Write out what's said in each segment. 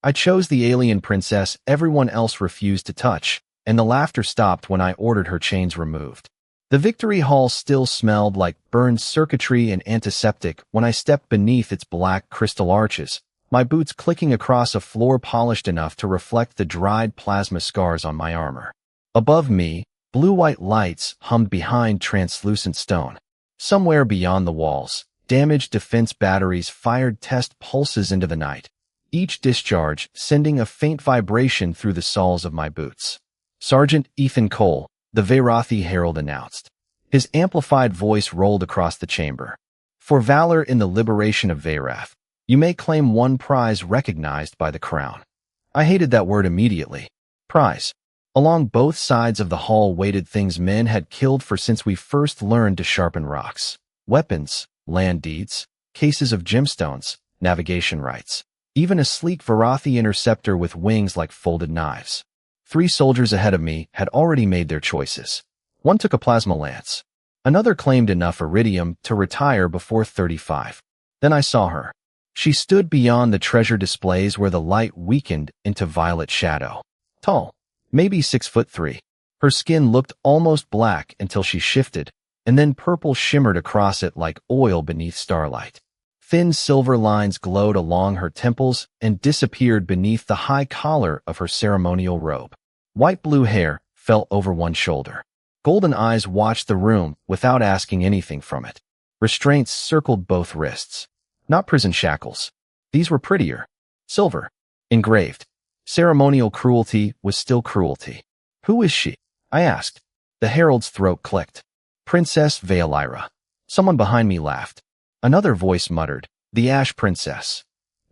I chose the alien princess everyone else refused to touch, and the laughter stopped when I ordered her chains removed. The victory hall still smelled like burned circuitry and antiseptic when I stepped beneath its black crystal arches, my boots clicking across a floor polished enough to reflect the dried plasma scars on my armor. Above me, blue-white lights hummed behind translucent stone. Somewhere beyond the walls, damaged defense batteries fired test pulses into the night, each discharge sending a faint vibration through the soles of my boots. Sergeant Ethan Cole, the Veyrathi herald announced. His amplified voice rolled across the chamber. For valor in the liberation of Veyrath, you may claim one prize recognized by the crown. I hated that word immediately. Prize. Along both sides of the hall waited things men had killed for since we first learned to sharpen rocks. Weapons, land deeds, cases of gemstones, navigation rights. Even a sleek Veyrathi interceptor with wings like folded knives. 3 soldiers ahead of me had already made their choices. One took a plasma lance. Another claimed enough iridium to retire before 35. Then I saw her. She stood beyond the treasure displays where the light weakened into violet shadow. Tall, maybe 6'3". Her skin looked almost black until she shifted, and then purple shimmered across it like oil beneath starlight. Thin silver lines glowed along her temples and disappeared beneath the high collar of her ceremonial robe. White-blue hair fell over one shoulder. Golden eyes watched the room without asking anything from it. Restraints circled both wrists. Not prison shackles. These were prettier. Silver. Engraved. Ceremonial cruelty was still cruelty. Who is she? I asked. The herald's throat clicked. Princess Vaelira. Someone behind me laughed. Another voice muttered, the Ash Princess.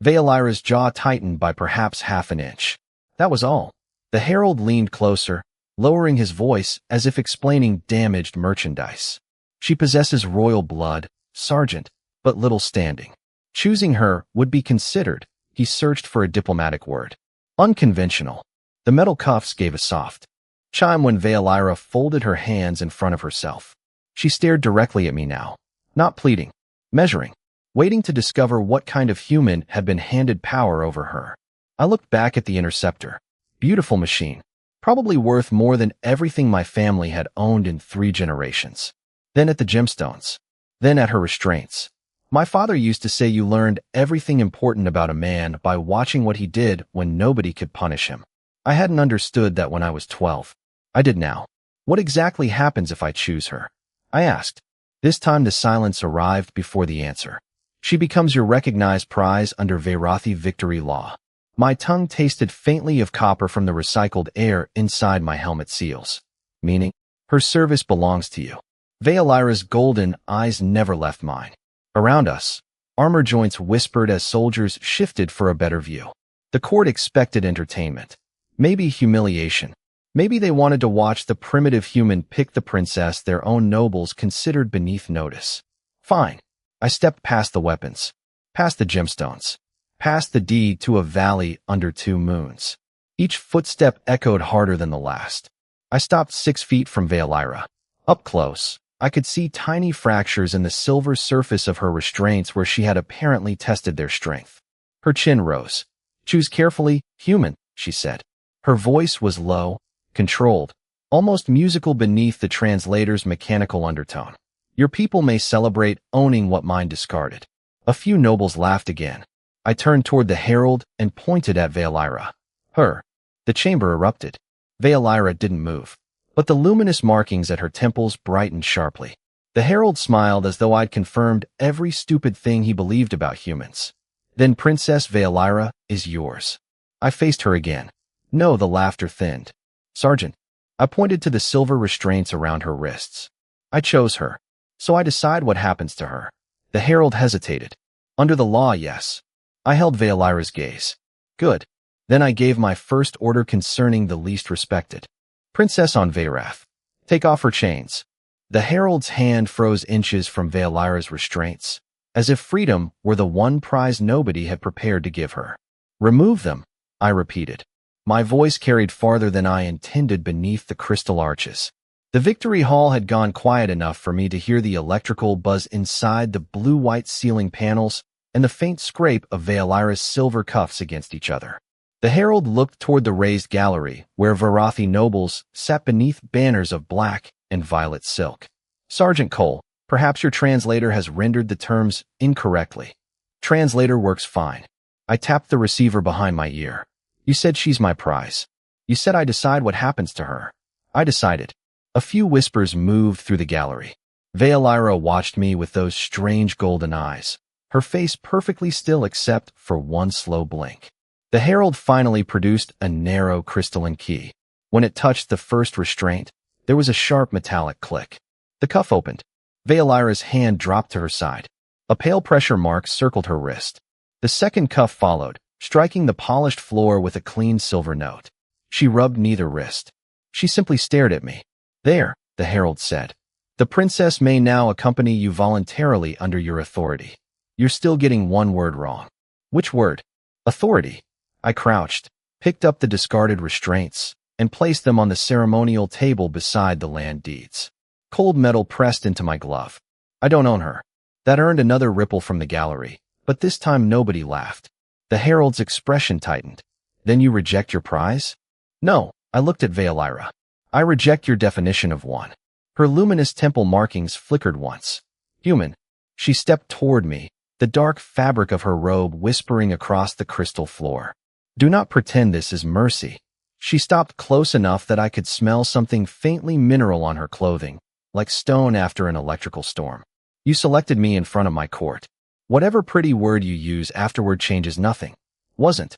Vaelira's jaw tightened by perhaps half an inch. That was all. The herald leaned closer, lowering his voice as if explaining damaged merchandise. She possesses royal blood, Sergeant, but little standing. Choosing her would be considered. He searched for a diplomatic word. Unconventional. The metal cuffs gave a soft chime when Vaelira folded her hands in front of herself. She stared directly at me now, not pleading. Measuring, waiting to discover what kind of human had been handed power over her. I looked back at the interceptor. Beautiful machine, probably worth more than everything my family had owned in 3 generations. Then at the gemstones. Then at her restraints. My father used to say you learned everything important about a man by watching what he did when nobody could punish him. I hadn't understood that when I was 12. I did now. What exactly happens if I choose her? I asked. This time the silence arrived before the answer. She becomes your recognized prize under Veyrathi victory law. My tongue tasted faintly of copper from the recycled air inside my helmet seals. Meaning, her service belongs to you. Vaelira's golden eyes never left mine. Around us, armor joints whispered as soldiers shifted for a better view. The court expected entertainment. Maybe humiliation. Maybe they wanted to watch the primitive human pick the princess their own nobles considered beneath notice. Fine. I stepped past the weapons, past the gemstones, past the deed to a valley under 2 moons. Each footstep echoed harder than the last. I stopped 6 feet from Vaelira. Up close, I could see tiny fractures in the silver surface of her restraints where she had apparently tested their strength. Her chin rose. Choose carefully, human, she said. Her voice was low, controlled, almost musical beneath the translator's mechanical undertone. Your people may celebrate owning what mine discarded. A few nobles laughed again. I turned toward the herald and pointed at Vaelira. Her. The chamber erupted. Vaelira didn't move, but the luminous markings at her temples brightened sharply. The herald smiled as though I'd confirmed every stupid thing he believed about humans. Then Princess Vaelira is yours. I faced her again. No, the laughter thinned. Sergeant. I pointed to the silver restraints around her wrists. I chose her. So I decide what happens to her. The herald hesitated. Under the law, yes. I held Vaelira's gaze. Good. Then I gave my first order concerning the least respected. Princess on Veyrath. Take off her chains. The herald's hand froze inches from Vaelira's restraints, as if freedom were the one prize nobody had prepared to give her. Remove them, I repeated. My voice carried farther than I intended beneath the crystal arches. The victory hall had gone quiet enough for me to hear the electrical buzz inside the blue-white ceiling panels and the faint scrape of Vaelira's silver cuffs against each other. The herald looked toward the raised gallery, where Veyrathi nobles sat beneath banners of black and violet silk. Sergeant Cole, perhaps your translator has rendered the terms incorrectly. Translator works fine. I tapped the receiver behind my ear. You said she's my prize. You said I decide what happens to her. I decided. A few whispers moved through the gallery. Vaelira watched me with those strange golden eyes, her face perfectly still except for one slow blink. The herald finally produced a narrow crystalline key. When it touched the first restraint, there was a sharp metallic click. The cuff opened. Vaelira's hand dropped to her side. A pale pressure mark circled her wrist. The second cuff followed, striking the polished floor with a clean silver note. She rubbed neither wrist. She simply stared at me. There, the herald said. The princess may now accompany you voluntarily under your authority. You're still getting one word wrong. Which word? Authority. I crouched, picked up the discarded restraints, and placed them on the ceremonial table beside the land deeds. Cold metal pressed into my glove. I don't own her. That earned another ripple from the gallery, but this time nobody laughed. The herald's expression tightened. Then you reject your prize? No, I looked at Vaelira. I reject your definition of one. Her luminous temple markings flickered once. Human. She stepped toward me, the dark fabric of her robe whispering across the crystal floor. Do not pretend this is mercy. She stopped close enough that I could smell something faintly mineral on her clothing, like stone after an electrical storm. You selected me in front of my court. Whatever pretty word you use afterward changes nothing. Wasn't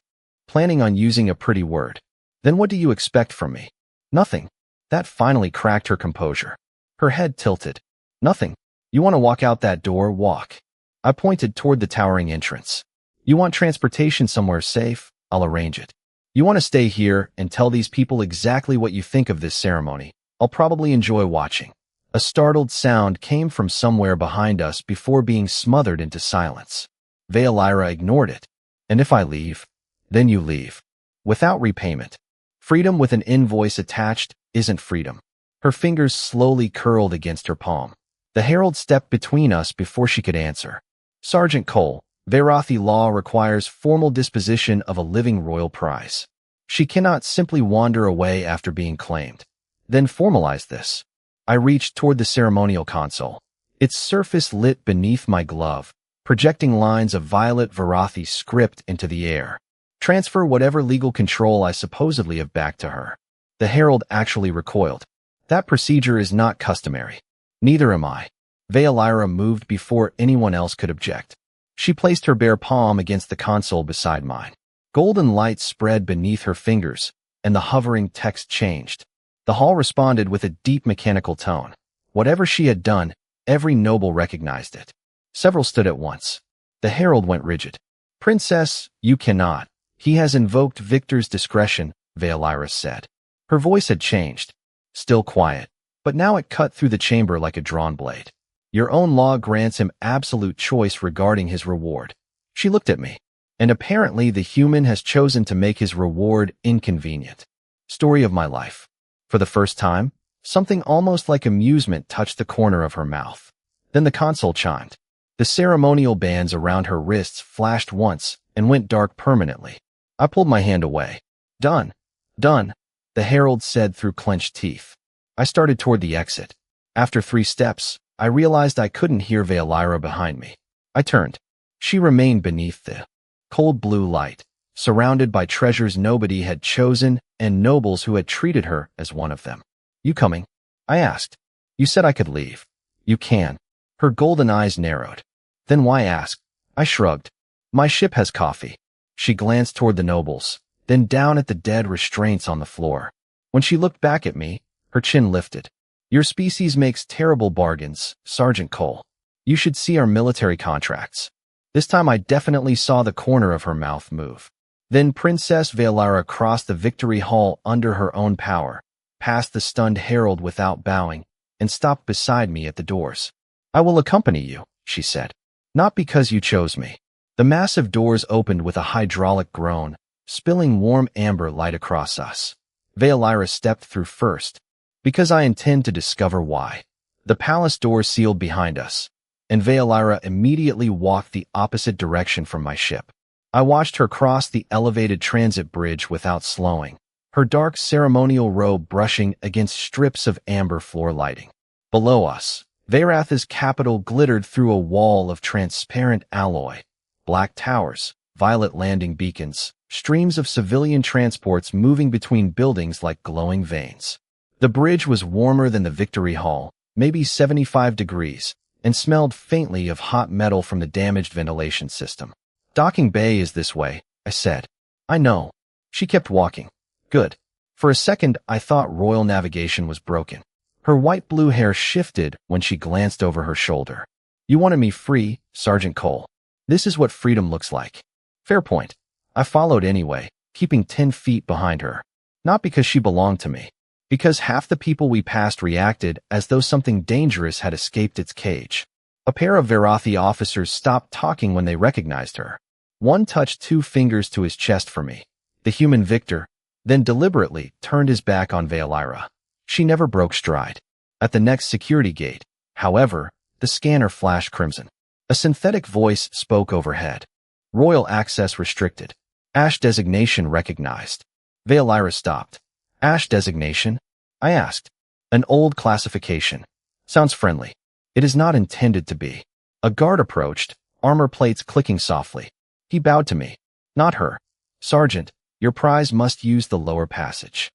planning on using a pretty word. Then what do you expect from me? Nothing. That finally cracked her composure. Her head tilted. Nothing. You want to walk out that door, walk. I pointed toward the towering entrance. You want transportation somewhere safe? I'll arrange it. You want to stay here and tell these people exactly what you think of this ceremony? I'll probably enjoy watching. A startled sound came from somewhere behind us before being smothered into silence. Vaelira ignored it. And if I leave? Then you leave. Without repayment. Freedom with an invoice attached isn't freedom. Her fingers slowly curled against her palm. The herald stepped between us before she could answer. Sergeant Cole, Veyrathi law requires formal disposition of a living royal prize. She cannot simply wander away after being claimed. Then formalize this. I reached toward the ceremonial console. Its surface lit beneath my glove, projecting lines of violet Veyrathi script into the air. Transfer whatever legal control I supposedly have back to her. The herald actually recoiled. That procedure is not customary. Neither am I. Vaelira moved before anyone else could object. She placed her bare palm against the console beside mine. Golden light spread beneath her fingers, and the hovering text changed. The hall responded with a deep mechanical tone. Whatever she had done, every noble recognized it. Several stood at once. The herald went rigid. Princess, you cannot. He has invoked Victor's discretion, Vaelira said. Her voice had changed. Still quiet, but now it cut through the chamber like a drawn blade. Your own law grants him absolute choice regarding his reward. She looked at me, and apparently the human has chosen to make his reward inconvenient. Story of my life. For the first time, something almost like amusement touched the corner of her mouth. Then the console chimed. The ceremonial bands around her wrists flashed once and went dark permanently. I pulled my hand away. Done. Done, the herald said through clenched teeth. I started toward the exit. After 3 steps, I realized I couldn't hear Vaelira behind me. I turned. She remained beneath the cold blue light, surrounded by treasures nobody had chosen and nobles who had treated her as one of them. You coming? I asked. You said I could leave. You can. Her golden eyes narrowed. Then why ask? I shrugged. My ship has coffee. She glanced toward the nobles, then down at the dead restraints on the floor. When she looked back at me, her chin lifted. Your species makes terrible bargains, Sergeant Cole. You should see our military contracts. This time I definitely saw the corner of her mouth move. Then Princess Vaelira crossed the victory hall under her own power, passed the stunned herald without bowing, and stopped beside me at the doors. I will accompany you, she said. Not because you chose me. The massive doors opened with a hydraulic groan, spilling warm amber light across us. Vaelira stepped through first, because I intend to discover why. The palace door sealed behind us, and Vaelira immediately walked the opposite direction from my ship. I watched her cross the elevated transit bridge without slowing, her dark ceremonial robe brushing against strips of amber floor lighting. Below us, Veyrath's capital glittered through a wall of transparent alloy. Black towers, violet landing beacons, streams of civilian transports moving between buildings like glowing veins. The bridge was warmer than the Victory Hall, maybe 75 degrees, and smelled faintly of hot metal from the damaged ventilation system. Docking bay is this way, I said. I know. She kept walking. Good. For a second, I thought royal navigation was broken. Her white-blue hair shifted when she glanced over her shoulder. You wanted me free, Sergeant Cole. This is what freedom looks like. Fair point. I followed anyway, keeping 10 feet behind her. Not because she belonged to me. Because half the people we passed reacted as though something dangerous had escaped its cage. A pair of Veyrathi officers stopped talking when they recognized her. One touched 2 fingers to his chest for me. The human victor, then deliberately turned his back on Vaelira. She never broke stride. At the next security gate, however, the scanner flashed crimson. A synthetic voice spoke overhead. Royal access restricted. Ash designation recognized. Vaelira stopped. Ash designation? I asked. An old classification. Sounds friendly. It is not intended to be. A guard approached, armor plates clicking softly. He bowed to me. Not her. Sergeant, your prize must use the lower passage.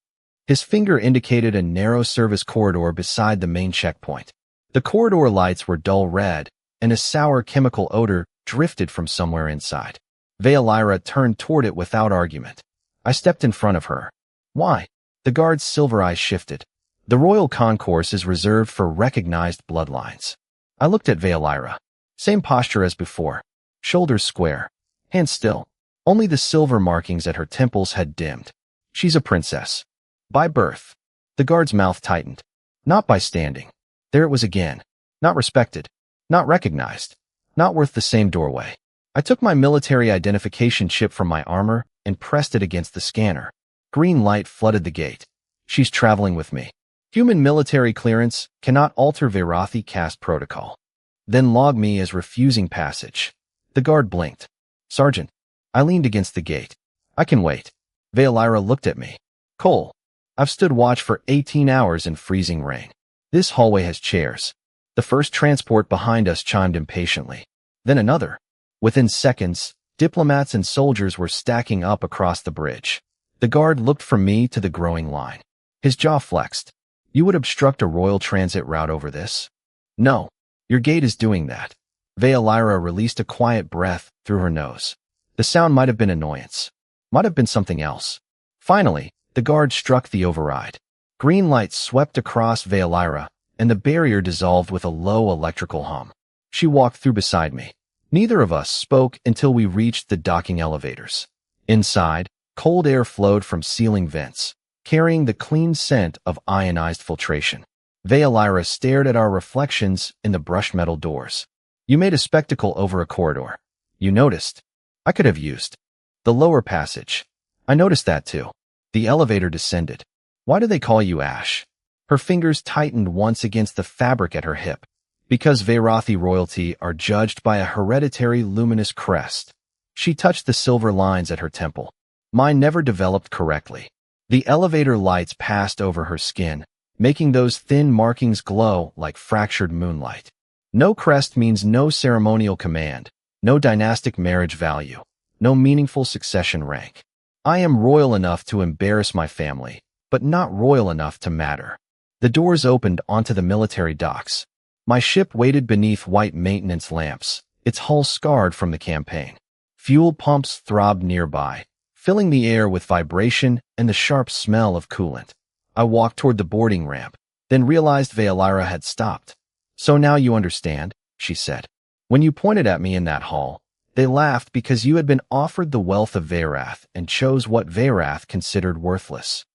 His finger indicated a narrow service corridor beside the main checkpoint. The corridor lights were dull red, and a sour chemical odor drifted from somewhere inside. Vaelira turned toward it without argument. I stepped in front of her. Why? The guard's silver eyes shifted. The royal concourse is reserved for recognized bloodlines. I looked at Vaelira. Same posture as before. Shoulders square. Hands still. Only the silver markings at her temples had dimmed. She's a princess. By birth. The guard's mouth tightened. Not by standing. There it was again. Not respected. Not recognized. Not worth the same doorway. I took my military identification chip from my armor and pressed it against the scanner. Green light flooded the gate. She's traveling with me. Human military clearance cannot alter Veyrathi caste protocol. Then log me as refusing passage. The guard blinked. Sergeant. I leaned against the gate. I can wait. Vaelira looked at me. Cole. I've stood watch for 18 hours in freezing rain. This hallway has chairs. The first transport behind us chimed impatiently. Then another. Within seconds, diplomats and soldiers were stacking up across the bridge. The guard looked from me to the growing line. His jaw flexed. You would obstruct a royal transit route over this? No. Your gate is doing that. Vaelira released a quiet breath through her nose. The sound might have been annoyance. Might have been something else. Finally, the guard struck the override. Green light swept across Vaelira, and the barrier dissolved with a low electrical hum. She walked through beside me. Neither of us spoke until we reached the docking elevators. Inside, cold air flowed from ceiling vents, carrying the clean scent of ionized filtration. Vaelira stared at our reflections in the brushed metal doors. You made a spectacle over a corridor. You noticed. I could have used the lower passage. I noticed that too. The elevator descended. Why do they call you Ash? Her fingers tightened once against the fabric at her hip. Because Veyrathi royalty are judged by a hereditary luminous crest. She touched the silver lines at her temple. Mine never developed correctly. The elevator lights passed over her skin, making those thin markings glow like fractured moonlight. No crest means no ceremonial command, no dynastic marriage value, no meaningful succession rank. I am royal enough to embarrass my family, but not royal enough to matter. The doors opened onto the military docks. My ship waited beneath white maintenance lamps, its hull scarred from the campaign. Fuel pumps throbbed nearby, filling the air with vibration and the sharp smell of coolant. I walked toward the boarding ramp, then realized Vaelira had stopped. So now you understand, she said. When you pointed at me in that hall, they laughed because you had been offered the wealth of Veyrath and chose what Veyrath considered worthless.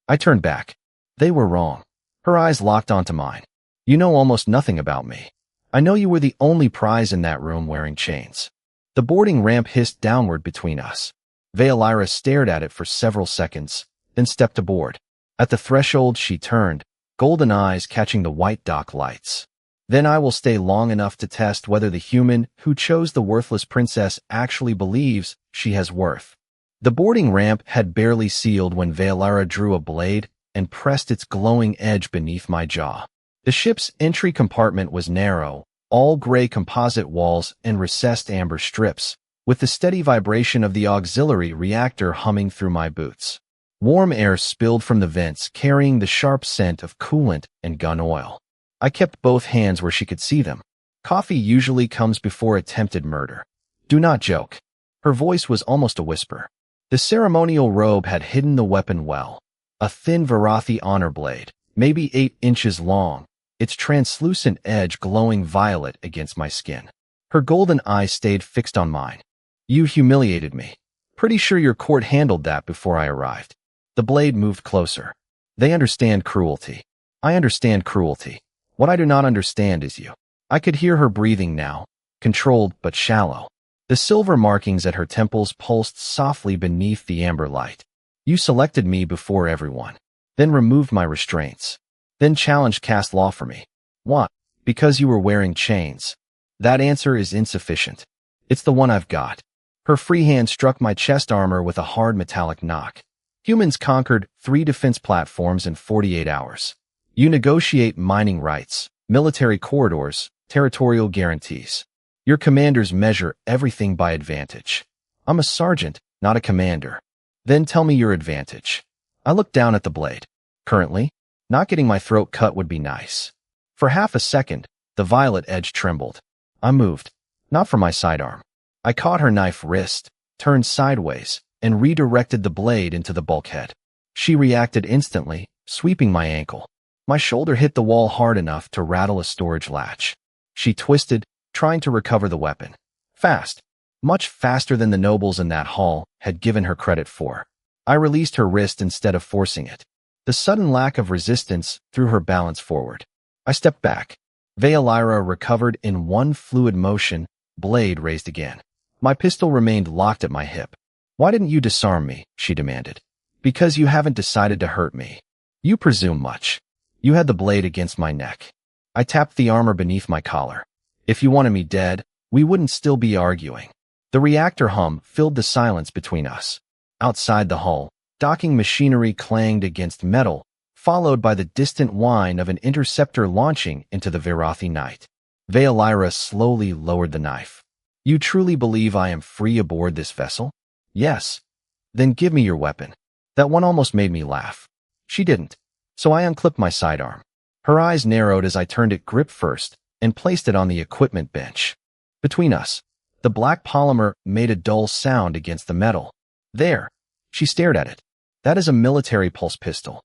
I turned back. They were wrong. Her eyes locked onto mine. You know almost nothing about me. I know you were the only prize in that room wearing chains. The boarding ramp hissed downward between us. Vaelira stared at it for several seconds, then stepped aboard. At the threshold she turned, golden eyes catching the white dock lights. Then I will stay long enough to test whether the human who chose the worthless princess actually believes she has worth. The boarding ramp had barely sealed when Vaelira drew a blade and pressed its glowing edge beneath my jaw. The ship's entry compartment was narrow, all gray composite walls and recessed amber strips, with the steady vibration of the auxiliary reactor humming through my boots. Warm air spilled from the vents, carrying the sharp scent of coolant and gun oil. I kept both hands where she could see them. Coffee usually comes before attempted murder. Do not joke. Her voice was almost a whisper. The ceremonial robe had hidden the weapon well. A thin Veyrathi honor blade, maybe 8 inches long, its translucent edge glowing violet against my skin. Her golden eyes stayed fixed on mine. You humiliated me. Pretty sure your court handled that before I arrived. The blade moved closer. They understand cruelty. I understand cruelty. What I do not understand is you. I could hear her breathing now, controlled but shallow. The silver markings at her temples pulsed softly beneath the amber light. You selected me before everyone, then removed my restraints, then challenged caste law for me. What? Because you were wearing chains. That answer is insufficient. It's the one I've got. Her free hand struck my chest armor with a hard metallic knock. Humans conquered 3 defense platforms in 48 hours. You negotiate mining rights, military corridors, territorial guarantees. Your commanders measure everything by advantage. I'm a sergeant, not a commander. Then tell me your advantage. I looked down at the blade. Currently, not getting my throat cut would be nice. For half a second, the violet edge trembled. I moved, not for my sidearm. I caught her knife wrist, turned sideways, and redirected the blade into the bulkhead. She reacted instantly, sweeping my ankle. My shoulder hit the wall hard enough to rattle a storage latch. She twisted, trying to recover the weapon. Fast. Much faster than the nobles in that hall had given her credit for. I released her wrist instead of forcing it. The sudden lack of resistance threw her balance forward. I stepped back. Vaelira recovered in one fluid motion, blade raised again. My pistol remained locked at my hip. Why didn't you disarm me? She demanded. Because you haven't decided to hurt me. You presume much. You had the blade against my neck. I tapped the armor beneath my collar. If you wanted me dead, we wouldn't still be arguing. The reactor hum filled the silence between us. Outside the hull, docking machinery clanged against metal, followed by the distant whine of an interceptor launching into the Veyrathi night. Vaelira slowly lowered the knife. You truly believe I am free aboard this vessel? Yes. Then give me your weapon. That one almost made me laugh. She didn't. So I unclipped my sidearm. Her eyes narrowed as I turned it grip first and placed it on the equipment bench. Between us, the black polymer made a dull sound against the metal. There. She stared at it. That is a military pulse pistol.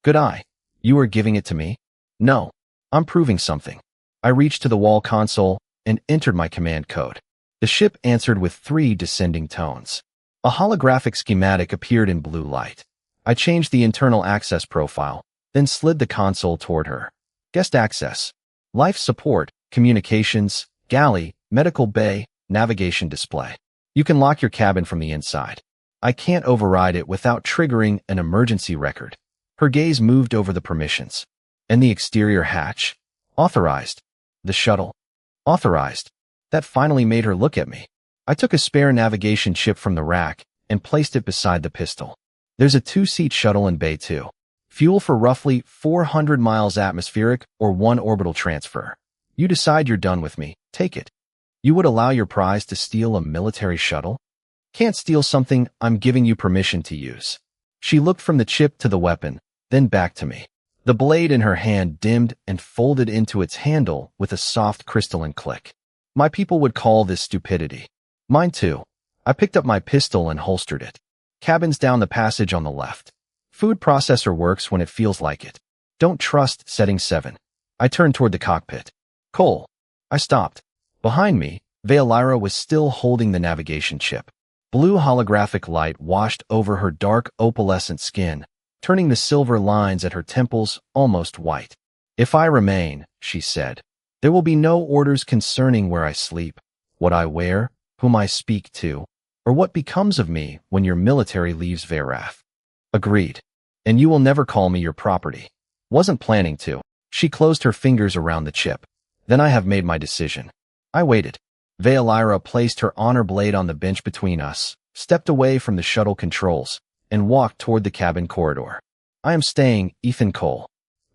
Good eye. You are giving it to me? No. I'm proving something. I reached to the wall console and entered my command code. The ship answered with 3 descending tones. A holographic schematic appeared in blue light. I changed the internal access profile, then slid the console toward her. Guest access. Life support, communications, galley, medical bay, navigation display. You can lock your cabin from the inside. I can't override it without triggering an emergency record. Her gaze moved over the permissions. And the exterior hatch? Authorized. The shuttle? Authorized. That finally made her look at me. I took a spare navigation chip from the rack and placed it beside the pistol. There's a 2-seat shuttle in Bay 2. Fuel for roughly 400 miles atmospheric or 1 orbital transfer. You decide you're done with me, take it. You would allow your prize to steal a military shuttle? Can't steal something I'm giving you permission to use. She looked from the chip to the weapon, then back to me. The blade in her hand dimmed and folded into its handle with a soft crystalline click. My people would call this stupidity. Mine too. I picked up my pistol and holstered it. Cabins down the passage on the left. Food processor works when it feels like it. Don't trust setting 7. I turned toward the cockpit. Cole. I stopped. Behind me, Vaelira was still holding the navigation chip. Blue holographic light washed over her dark opalescent skin, turning the silver lines at her temples almost white. If I remain, she said, there will be no orders concerning where I sleep, what I wear, whom I speak to, or what becomes of me when your military leaves Veyrath. Agreed. And you will never call me your property. Wasn't planning to. She closed her fingers around the chip. Then I have made my decision. I waited. Vaelira placed her honor blade on the bench between us, stepped away from the shuttle controls, and walked toward the cabin corridor. I am staying, Ethan Cole.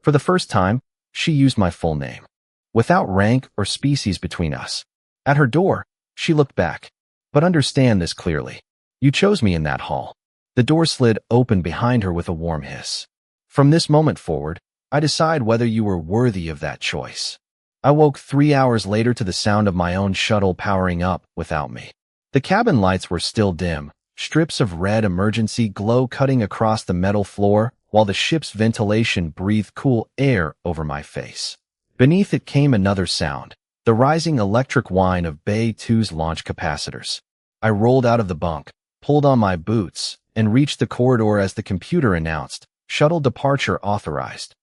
For the first time, she used my full name, without rank or species between us. At her door, she looked back. But understand this clearly. You chose me in that hall. The door slid open behind her with a warm hiss. From this moment forward, I decide whether you were worthy of that choice. I woke 3 hours later to the sound of my own shuttle powering up without me. The cabin lights were still dim, strips of red emergency glow cutting across the metal floor, while the ship's ventilation breathed cool air over my face. Beneath it came another sound, the rising electric whine of Bay 2's launch capacitors. I rolled out of the bunk, pulled on my boots, and reached the corridor as the computer announced, "Shuttle departure authorized."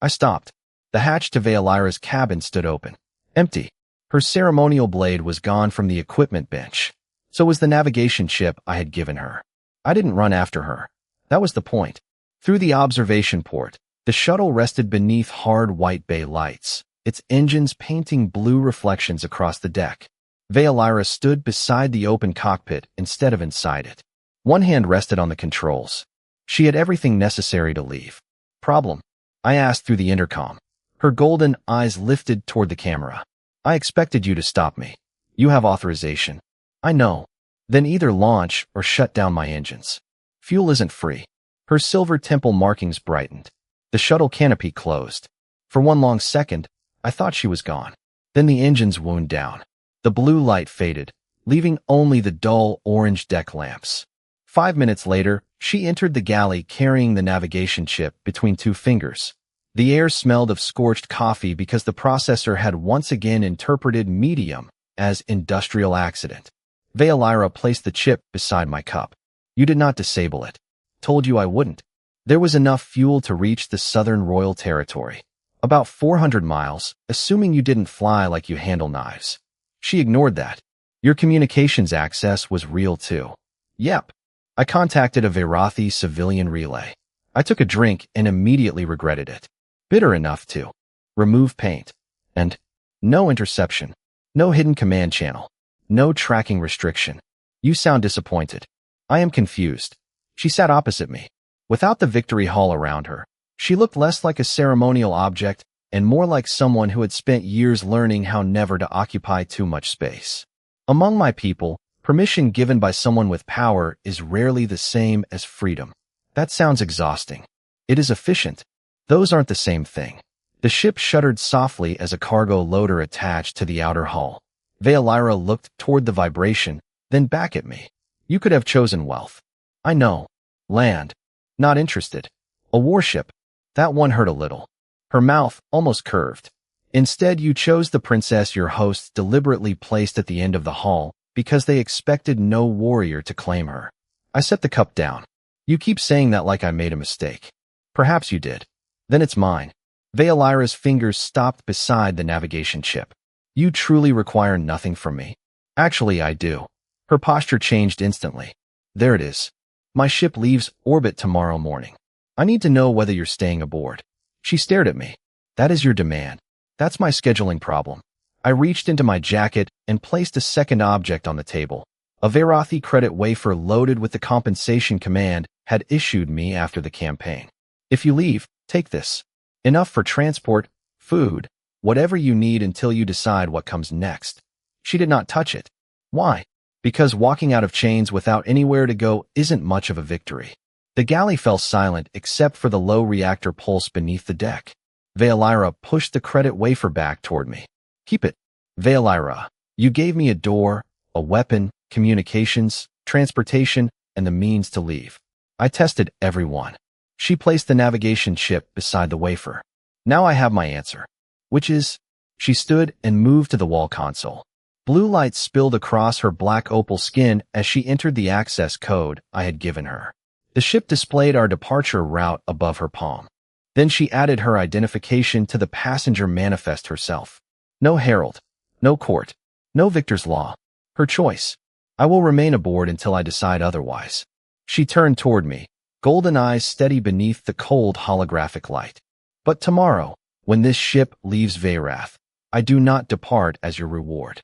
I stopped. The hatch to Vaelira's cabin stood open, empty. Her ceremonial blade was gone from the equipment bench. So was the navigation chip I had given her. I didn't run after her. That was the point. Through the observation port, the shuttle rested beneath hard white bay lights, its engines painting blue reflections across the deck. Vaelira stood beside the open cockpit instead of inside it. One hand rested on the controls. She had everything necessary to leave. "Problem?" I asked through the intercom. Her golden eyes lifted toward the camera. "I expected you to stop me. You have authorization." "I know." "Then either launch or shut down my engines. Fuel isn't free." Her silver temple markings brightened. The shuttle canopy closed. For one long second, I thought she was gone. Then the engines wound down. The blue light faded, leaving only the dull orange deck lamps. 5 minutes later, she entered the galley carrying the navigation chip between 2 fingers. The air smelled of scorched coffee because the processor had once again interpreted medium as industrial accident. Vaelira placed the chip beside my cup. "You did not disable it. Told you I wouldn't." There was enough fuel to reach the Southern Royal Territory. About 400 miles, assuming you didn't fly like you handle knives. She ignored that. "Your communications access was real too." "Yep." I contacted a Veyrathi civilian relay. I took a drink and immediately regretted it. Bitter enough to remove paint. And no interception. No hidden command channel. No tracking restriction. "You sound disappointed." "I am confused." She sat opposite me. Without the victory hall around her, she looked less like a ceremonial object and more like someone who had spent years learning how never to occupy too much space. Among my people, permission given by someone with power is rarely the same as freedom. That sounds exhausting. It is efficient. Those aren't the same thing. The ship shuddered softly as a cargo loader attached to the outer hull. Vaelira looked toward the vibration, then back at me. "You could have chosen wealth." "I know. Land. Not interested. A warship." That one hurt a little. Her mouth almost curved. "Instead, you chose the princess your hosts deliberately placed at the end of the hall because they expected no warrior to claim her." I set the cup down. "You keep saying that like I made a mistake." "Perhaps you did. Then it's mine." Vaelira's fingers stopped beside the navigation chip. "You truly require nothing from me." "Actually, I do." Her posture changed instantly. "There it is. My ship leaves orbit tomorrow morning. I need to know whether you're staying aboard." She stared at me. "That is your demand." "That's my scheduling problem." I reached into my jacket and placed a second object on the table. A Veyrathi credit wafer loaded with the compensation command had issued me after the campaign. "If you leave, take this. Enough for transport, food, whatever you need until you decide what comes next." She did not touch it. "Why?" "Because walking out of chains without anywhere to go isn't much of a victory." The galley fell silent except for the low reactor pulse beneath the deck. Vaelira pushed the credit wafer back toward me. "Keep it." "Vaelira, you gave me a door, a weapon, communications, transportation, and the means to leave. I tested every one." She placed the navigation chip beside the wafer. "Now I have my answer." "Which is?" She stood and moved to the wall console. Blue light spilled across her black opal skin as she entered the access code I had given her. The ship displayed our departure route above her palm. Then she added her identification to the passenger manifest herself. No herald, no court, no victor's law. Her choice. "I will remain aboard until I decide otherwise." She turned toward me, golden eyes steady beneath the cold holographic light. "But tomorrow, when this ship leaves Veyrath, I do not depart as your reward."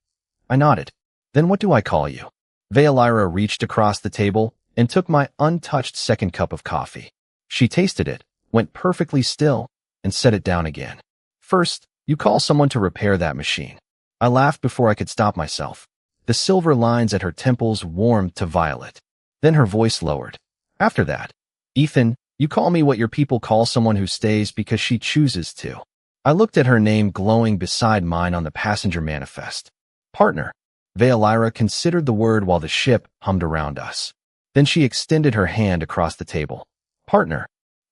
I nodded. "Then what do I call you?" Vaelira reached across the table and took my untouched second cup of coffee. She tasted it, went perfectly still, and set it down again. First, you call someone to repair that machine. I laughed before I could stop myself. The silver lines at her temples warmed to violet. Then her voice lowered. After that, Ethan, you call me what your people call someone who stays because she chooses to. I looked at her name glowing beside mine on the passenger manifest. Partner. Vaelira considered the word while the ship hummed around us. Then she extended her hand across the table. Partner.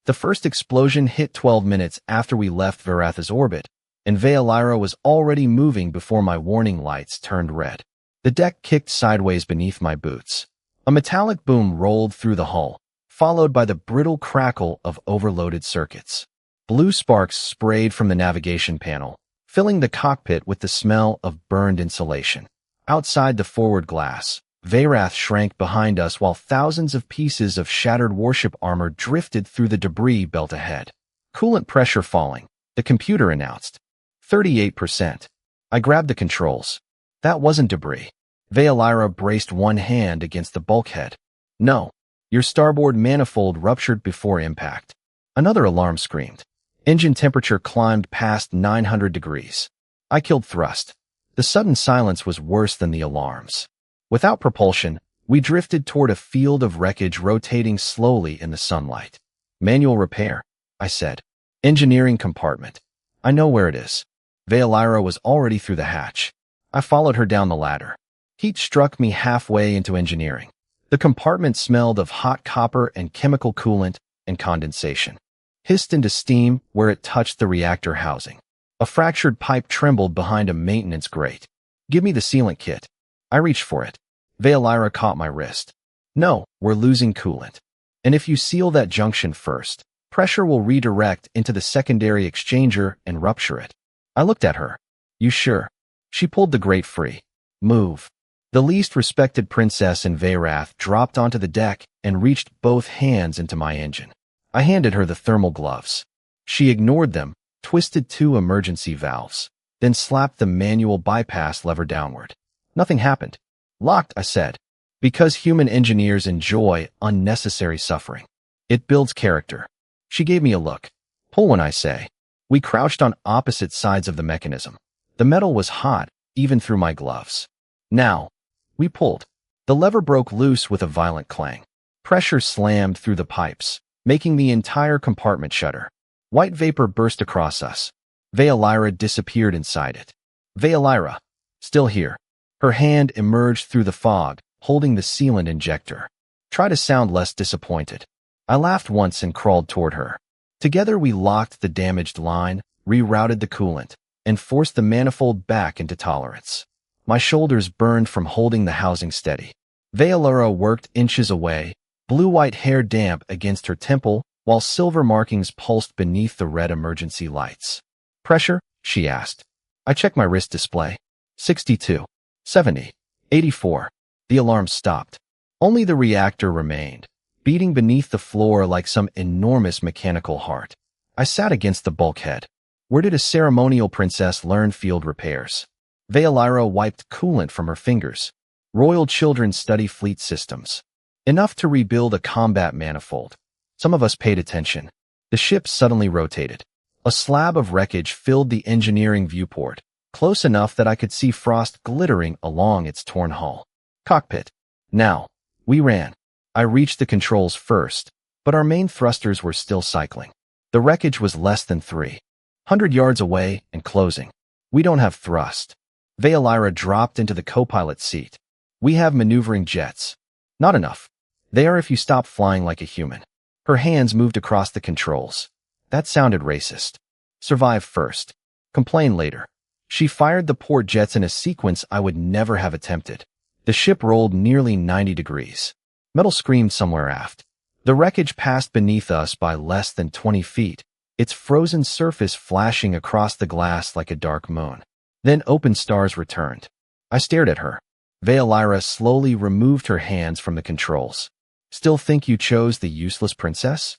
The first explosion hit 12 minutes after we left Veyrath's orbit, and Vaelira was already moving before my warning lights turned red. The deck kicked sideways beneath my boots. A metallic boom rolled through the hull, followed by the brittle crackle of overloaded circuits. Blue sparks sprayed from the navigation panel, filling the cockpit with the smell of burned insulation. Outside the forward glass, Veyrath shrank behind us while thousands of pieces of shattered warship armor drifted through the debris belt ahead. Coolant pressure falling, the computer announced. 38%. I grabbed the controls. That wasn't debris. Vaelira braced one hand against the bulkhead. No, your starboard manifold ruptured before impact. Another alarm screamed. Engine temperature climbed past 900 degrees. I killed thrust. The sudden silence was worse than the alarms. Without propulsion, we drifted toward a field of wreckage rotating slowly in the sunlight. Manual repair, I said. Engineering compartment. I know where it is. Vaelira was already through the hatch. I followed her down the ladder. Heat struck me halfway into engineering. The compartment smelled of hot copper and chemical coolant and condensation. Hissed into steam where it touched the reactor housing. A fractured pipe trembled behind a maintenance grate. Give me the sealant kit. I reached for it. Vaelira caught my wrist. No, we're losing coolant. And if you seal that junction first, pressure will redirect into the secondary exchanger and rupture it. I looked at her. You sure? She pulled the grate free. Move. The least respected princess in Veyrath dropped onto the deck and reached both hands into my engine. I handed her the thermal gloves. She ignored them, twisted two emergency valves, then slapped the manual bypass lever downward. Nothing happened. Locked, I said. Because human engineers enjoy unnecessary suffering. It builds character. She gave me a look. Pull when I say. We crouched on opposite sides of the mechanism. The metal was hot, even through my gloves. Now, we pulled. The lever broke loose with a violent clang. Pressure slammed through the pipes, making the entire compartment shudder. White vapor burst across us. Vaelira disappeared inside it. Vaelira, still here. Her hand emerged through the fog, holding the sealant injector. Try to sound less disappointed. I laughed once and crawled toward her. Together we locked the damaged line, rerouted the coolant, and forced the manifold back into tolerance. My shoulders burned from holding the housing steady. Vaelira worked inches away, blue-white hair damp against her temple, while silver markings pulsed beneath the red emergency lights. Pressure? She asked. I checked my wrist display. 62. 70. 84. The alarm stopped. Only the reactor remained, beating beneath the floor like some enormous mechanical heart. I sat against the bulkhead. Where did a ceremonial princess learn field repairs? Vaelira wiped coolant from her fingers. Royal children study fleet systems. Enough to rebuild a combat manifold. Some of us paid attention. The ship suddenly rotated. A slab of wreckage filled the engineering viewport, close enough that I could see frost glittering along its torn hull. Cockpit. Now. We ran. I reached the controls first, but our main thrusters were still cycling. The wreckage was less than 300 yards away and closing. We don't have thrust. Vaelira dropped into the co-pilot seat. We have maneuvering jets. Not enough. They are if you stop flying like a human. Her hands moved across the controls. That sounded racist. Survive first. Complain later. She fired the port jets in a sequence I would never have attempted. The ship rolled nearly 90 degrees. Metal screamed somewhere aft. The wreckage passed beneath us by less than 20 feet, its frozen surface flashing across the glass like a dark moon. Then open stars returned. I stared at her. Vaelira slowly removed her hands from the controls. Still think you chose the useless princess?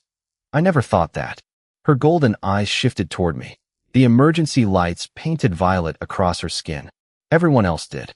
I never thought that. Her golden eyes shifted toward me. The emergency lights painted violet across her skin. Everyone else did.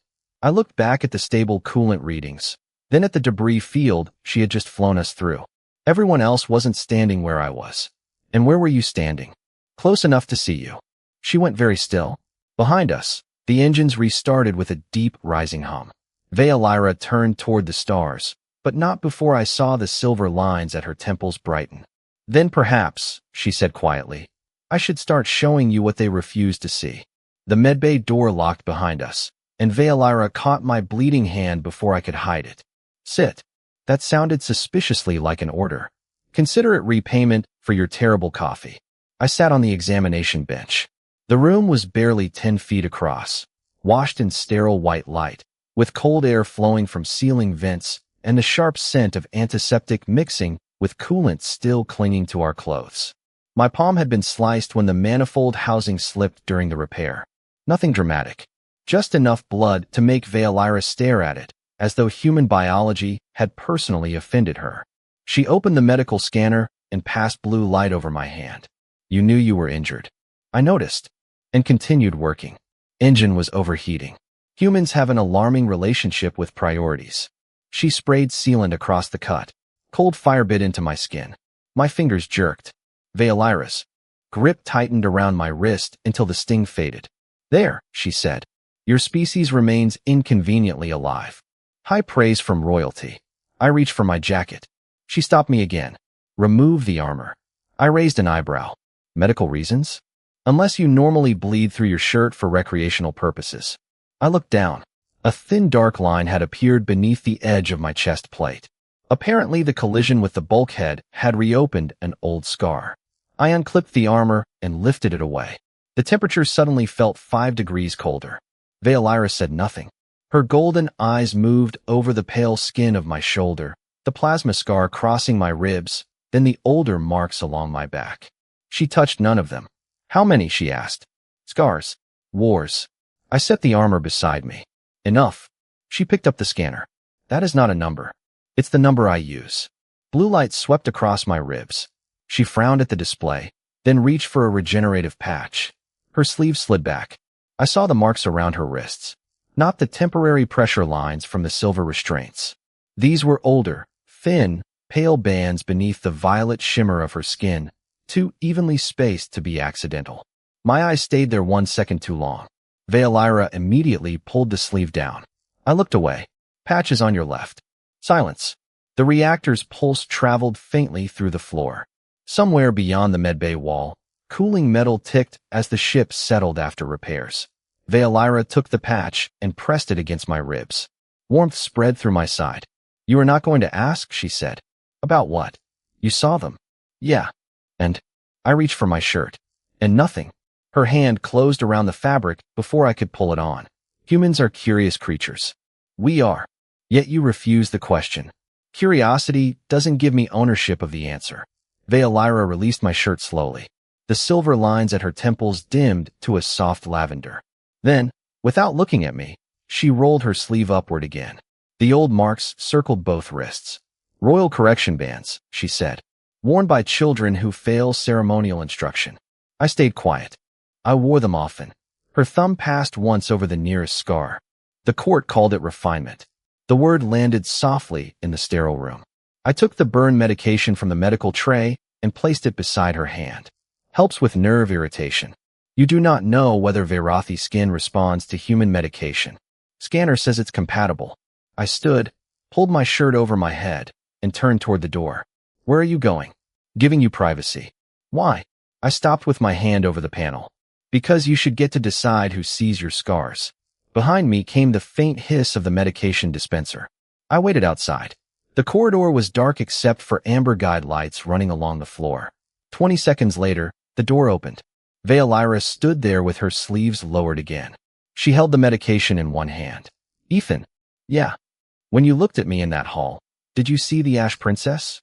I looked back at the stable coolant readings, then at the debris field she had just flown us through. Everyone else wasn't standing where I was. And where were you standing? Close enough to see you. She went very still. Behind us, the engines restarted with a deep rising hum. Vaelira turned toward the stars, but not before I saw the silver lines at her temples brighten. Then perhaps, she said quietly, I should start showing you what they refuse to see. The medbay door locked behind us, and Vaelira caught my bleeding hand before I could hide it. Sit. That sounded suspiciously like an order. Consider it repayment for your terrible coffee. I sat on the examination bench. The room was barely 10 feet across, washed in sterile white light, with cold air flowing from ceiling vents and the sharp scent of antiseptic mixing with coolant still clinging to our clothes. My palm had been sliced when the manifold housing slipped during the repair. Nothing dramatic. Just enough blood to make Vaelira stare at it, as though human biology had personally offended her. She opened the medical scanner and passed blue light over my hand. You knew you were injured. I noticed, and continued working. Engine was overheating. Humans have an alarming relationship with priorities. She sprayed sealant across the cut. Cold fire bit into my skin. My fingers jerked. Vaelira's grip tightened around my wrist until the sting faded. There, she said. Your species remains inconveniently alive. High praise from royalty. I reached for my jacket. She stopped me again. Remove the armor. I raised an eyebrow. Medical reasons? Unless you normally bleed through your shirt for recreational purposes. I looked down. A thin dark line had appeared beneath the edge of my chest plate. Apparently the collision with the bulkhead had reopened an old scar. I unclipped the armor and lifted it away. The temperature suddenly felt 5 degrees colder. Vaelira said nothing. Her golden eyes moved over the pale skin of my shoulder, the plasma scar crossing my ribs, then the older marks along my back. She touched none of them. How many? She asked. Scars. Wars. I set the armor beside me. Enough. She picked up the scanner. That is not a number. It's the number I use. Blue light swept across my ribs. She frowned at the display, then reached for a regenerative patch. Her sleeve slid back. I saw the marks around her wrists, not the temporary pressure lines from the silver restraints. These were older, thin, pale bands beneath the violet shimmer of her skin, too evenly spaced to be accidental. My eyes stayed there 1 second too long. Vaelira immediately pulled the sleeve down. I looked away. Patches on your left. Silence. The reactor's pulse traveled faintly through the floor. Somewhere beyond the medbay wall, cooling metal ticked as the ship settled after repairs. Vaelira took the patch and pressed it against my ribs. Warmth spread through my side. You are not going to ask, she said. About what? You saw them. Yeah. And I reached for my shirt. And nothing. Her hand closed around the fabric before I could pull it on. Humans are curious creatures. We are. Yet you refuse the question. Curiosity doesn't give me ownership of the answer. Vaelira released my shirt slowly. The silver lines at her temples dimmed to a soft lavender. Then, without looking at me, she rolled her sleeve upward again. The old marks circled both wrists. Royal correction bands, she said, worn by children who fail ceremonial instruction. I stayed quiet. I wore them often. Her thumb passed once over the nearest scar. The court called it refinement. The word landed softly in the sterile room. I took the burn medication from the medical tray and placed it beside her hand. Helps with nerve irritation. You do not know whether Veyrathi skin responds to human medication. Scanner says it's compatible. I stood, pulled my shirt over my head, and turned toward the door. Where are you going? Giving you privacy. Why? I stopped with my hand over the panel. Because you should get to decide who sees your scars. Behind me came the faint hiss of the medication dispenser. I waited outside. The corridor was dark except for amber guide lights running along the floor. 20 seconds later, the door opened. Vaelira stood there with her sleeves lowered again. She held the medication in one hand. Ethan. Yeah. When you looked at me in that hall, did you see the Ash Princess?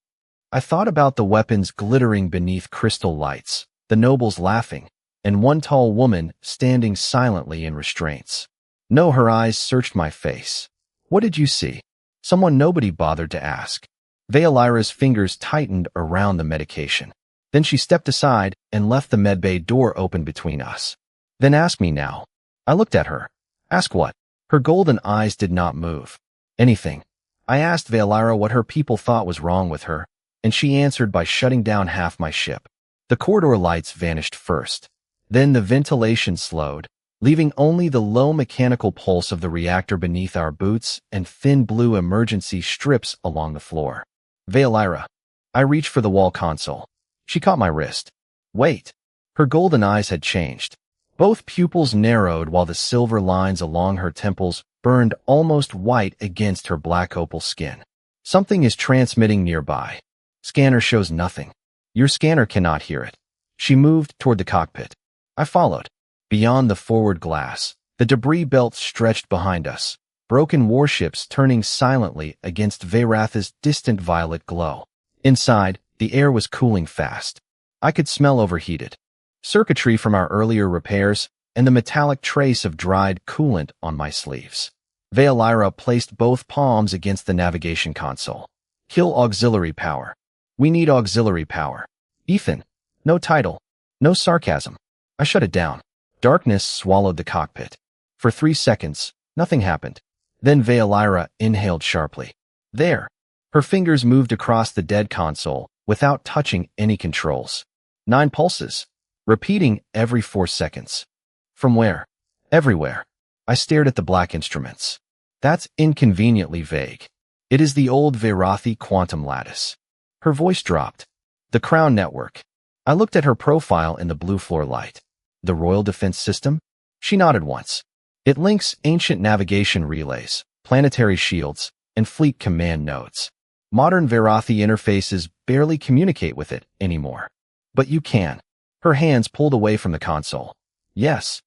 I thought about the weapons glittering beneath crystal lights, the nobles laughing, and one tall woman standing silently in restraints. No, her eyes searched my face. What did you see? Someone nobody bothered to ask. Vaelira's fingers tightened around the medication. Then she stepped aside and left the medbay door open between us. Then ask me now. I looked at her. Ask what? Her golden eyes did not move. Anything. I asked Vaelira what her people thought was wrong with her, and she answered by shutting down half my ship. The corridor lights vanished first. Then the ventilation slowed, leaving only the low mechanical pulse of the reactor beneath our boots and thin blue emergency strips along the floor. Vaelira. I reached for the wall console. She caught my wrist. Wait. Her golden eyes had changed. Both pupils narrowed while the silver lines along her temples burned almost white against her black opal skin. Something is transmitting nearby. Scanner shows nothing. Your scanner cannot hear it. She moved toward the cockpit. I followed. Beyond the forward glass, the debris belt stretched behind us, broken warships turning silently against Veyrath's distant violet glow. Inside, the air was cooling fast. I could smell overheated circuitry from our earlier repairs and the metallic trace of dried coolant on my sleeves. Vaelira placed both palms against the navigation console. Kill auxiliary power. We need auxiliary power. Ethan. No title. No sarcasm. I shut it down. Darkness swallowed the cockpit. For 3 seconds, nothing happened. Then Vaelira inhaled sharply. There. Her fingers moved across the dead console without touching any controls. 9 pulses. Repeating every 4 seconds. From where? Everywhere. I stared at the black instruments. That's inconveniently vague. It is the old Veyrathi quantum lattice. Her voice dropped. The Crown Network. I looked at her profile in the blue floor light. The Royal Defense System? She nodded once. It links ancient navigation relays, planetary shields, and fleet command nodes. Modern Veyrathi interfaces barely communicate with it anymore. But you can. Her hands pulled away from the console. Yes.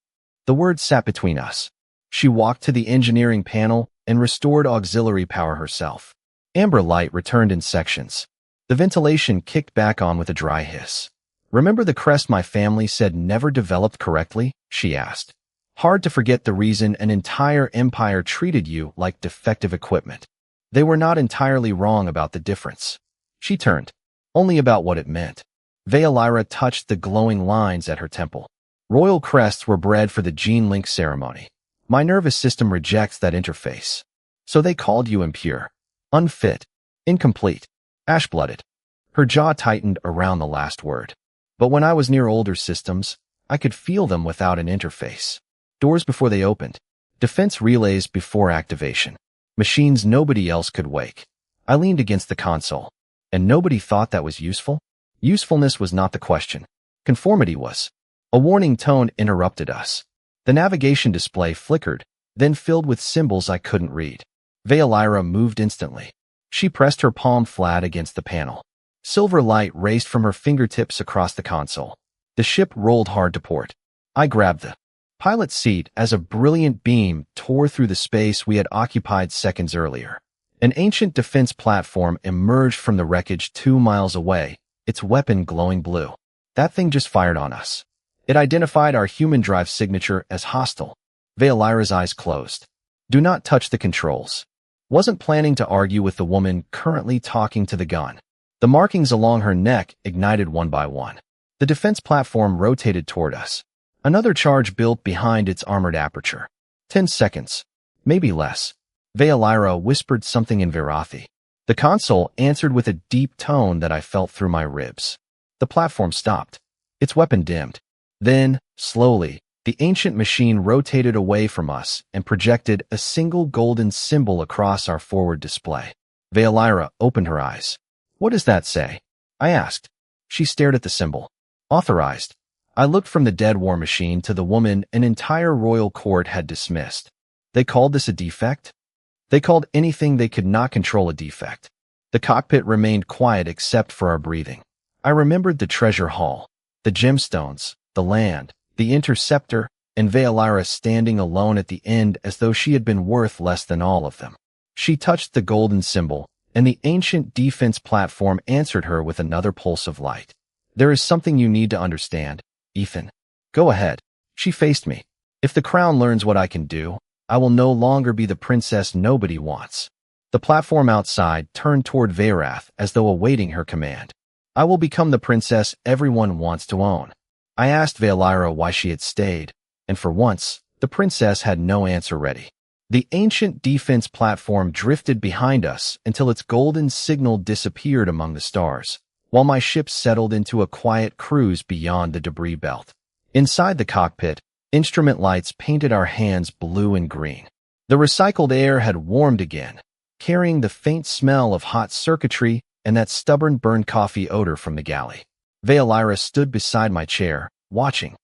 The words sat between us. She walked to the engineering panel and restored auxiliary power herself. Amber light returned in sections. The ventilation kicked back on with a dry hiss. Remember the crest my family said never developed correctly? She asked. Hard to forget the reason an entire empire treated you like defective equipment. They were not entirely wrong about the difference. She turned. Only about what it meant. Vaelira touched the glowing lines at her temple. Royal crests were bred for the gene link ceremony. My nervous system rejects that interface. So they called you impure, unfit, incomplete, ash-blooded. Her jaw tightened around the last word. But when I was near older systems, I could feel them without an interface. Doors before they opened. Defense relays before activation. Machines nobody else could wake. I leaned against the console. And nobody thought that was useful? Usefulness was not the question. Conformity was. A warning tone interrupted us. The navigation display flickered, then filled with symbols I couldn't read. Vaelira moved instantly. She pressed her palm flat against the panel. Silver light raced from her fingertips across the console. The ship rolled hard to port. I grabbed the pilot's seat as a brilliant beam tore through the space we had occupied seconds earlier. An ancient defense platform emerged from the wreckage 2 miles away, its weapon glowing blue. That thing just fired on us. It identified our human drive signature as hostile. Vaelira's eyes closed. Do not touch the controls. Wasn't planning to argue with the woman currently talking to the gun. The markings along her neck ignited one by one. The defense platform rotated toward us. Another charge built behind its armored aperture. 10 seconds. Maybe less. Vaelira whispered something in Veyrathi. The console answered with a deep tone that I felt through my ribs. The platform stopped. Its weapon dimmed. Then, slowly, the ancient machine rotated away from us and projected a single golden symbol across our forward display. Vaelira opened her eyes. What does that say? I asked. She stared at the symbol. Authorized. I looked from the dead war machine to the woman an entire royal court had dismissed. They called this a defect? They called anything they could not control a defect. The cockpit remained quiet except for our breathing. I remembered the treasure hall, the gemstones, the land, the interceptor, and Vaelira standing alone at the end as though she had been worth less than all of them. She touched the golden symbol, and the ancient defense platform answered her with another pulse of light. There is something you need to understand, Ethan. Go ahead. She faced me. If the crown learns what I can do, I will no longer be the princess nobody wants. The platform outside turned toward Veyrath as though awaiting her command. I will become the princess everyone wants to own. I asked Vaelira why she had stayed, and for once, the princess had no answer ready. The ancient defense platform drifted behind us until its golden signal disappeared among the stars, while my ship settled into a quiet cruise beyond the debris belt. Inside the cockpit, instrument lights painted our hands blue and green. The recycled air had warmed again, carrying the faint smell of hot circuitry and that stubborn burned coffee odor from the galley. Vaelira stood beside my chair, watching.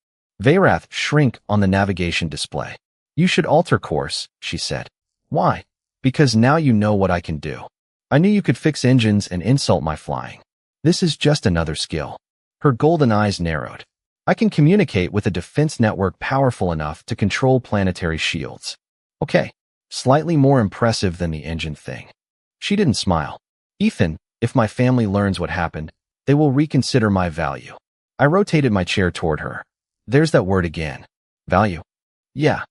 Veyrath shrink on the navigation display. "You should alter course," she said. "Why?" "Because now you know what I can do. I knew you could fix engines and insult my flying. This is just another skill." Her golden eyes narrowed. "I can communicate with a defense network powerful enough to control planetary shields." "Okay, slightly more impressive than the engine thing." She didn't smile. "Ethan, if my family learns what happened, they will reconsider my value." I rotated my chair toward her. "There's that word again. Value." "Yeah."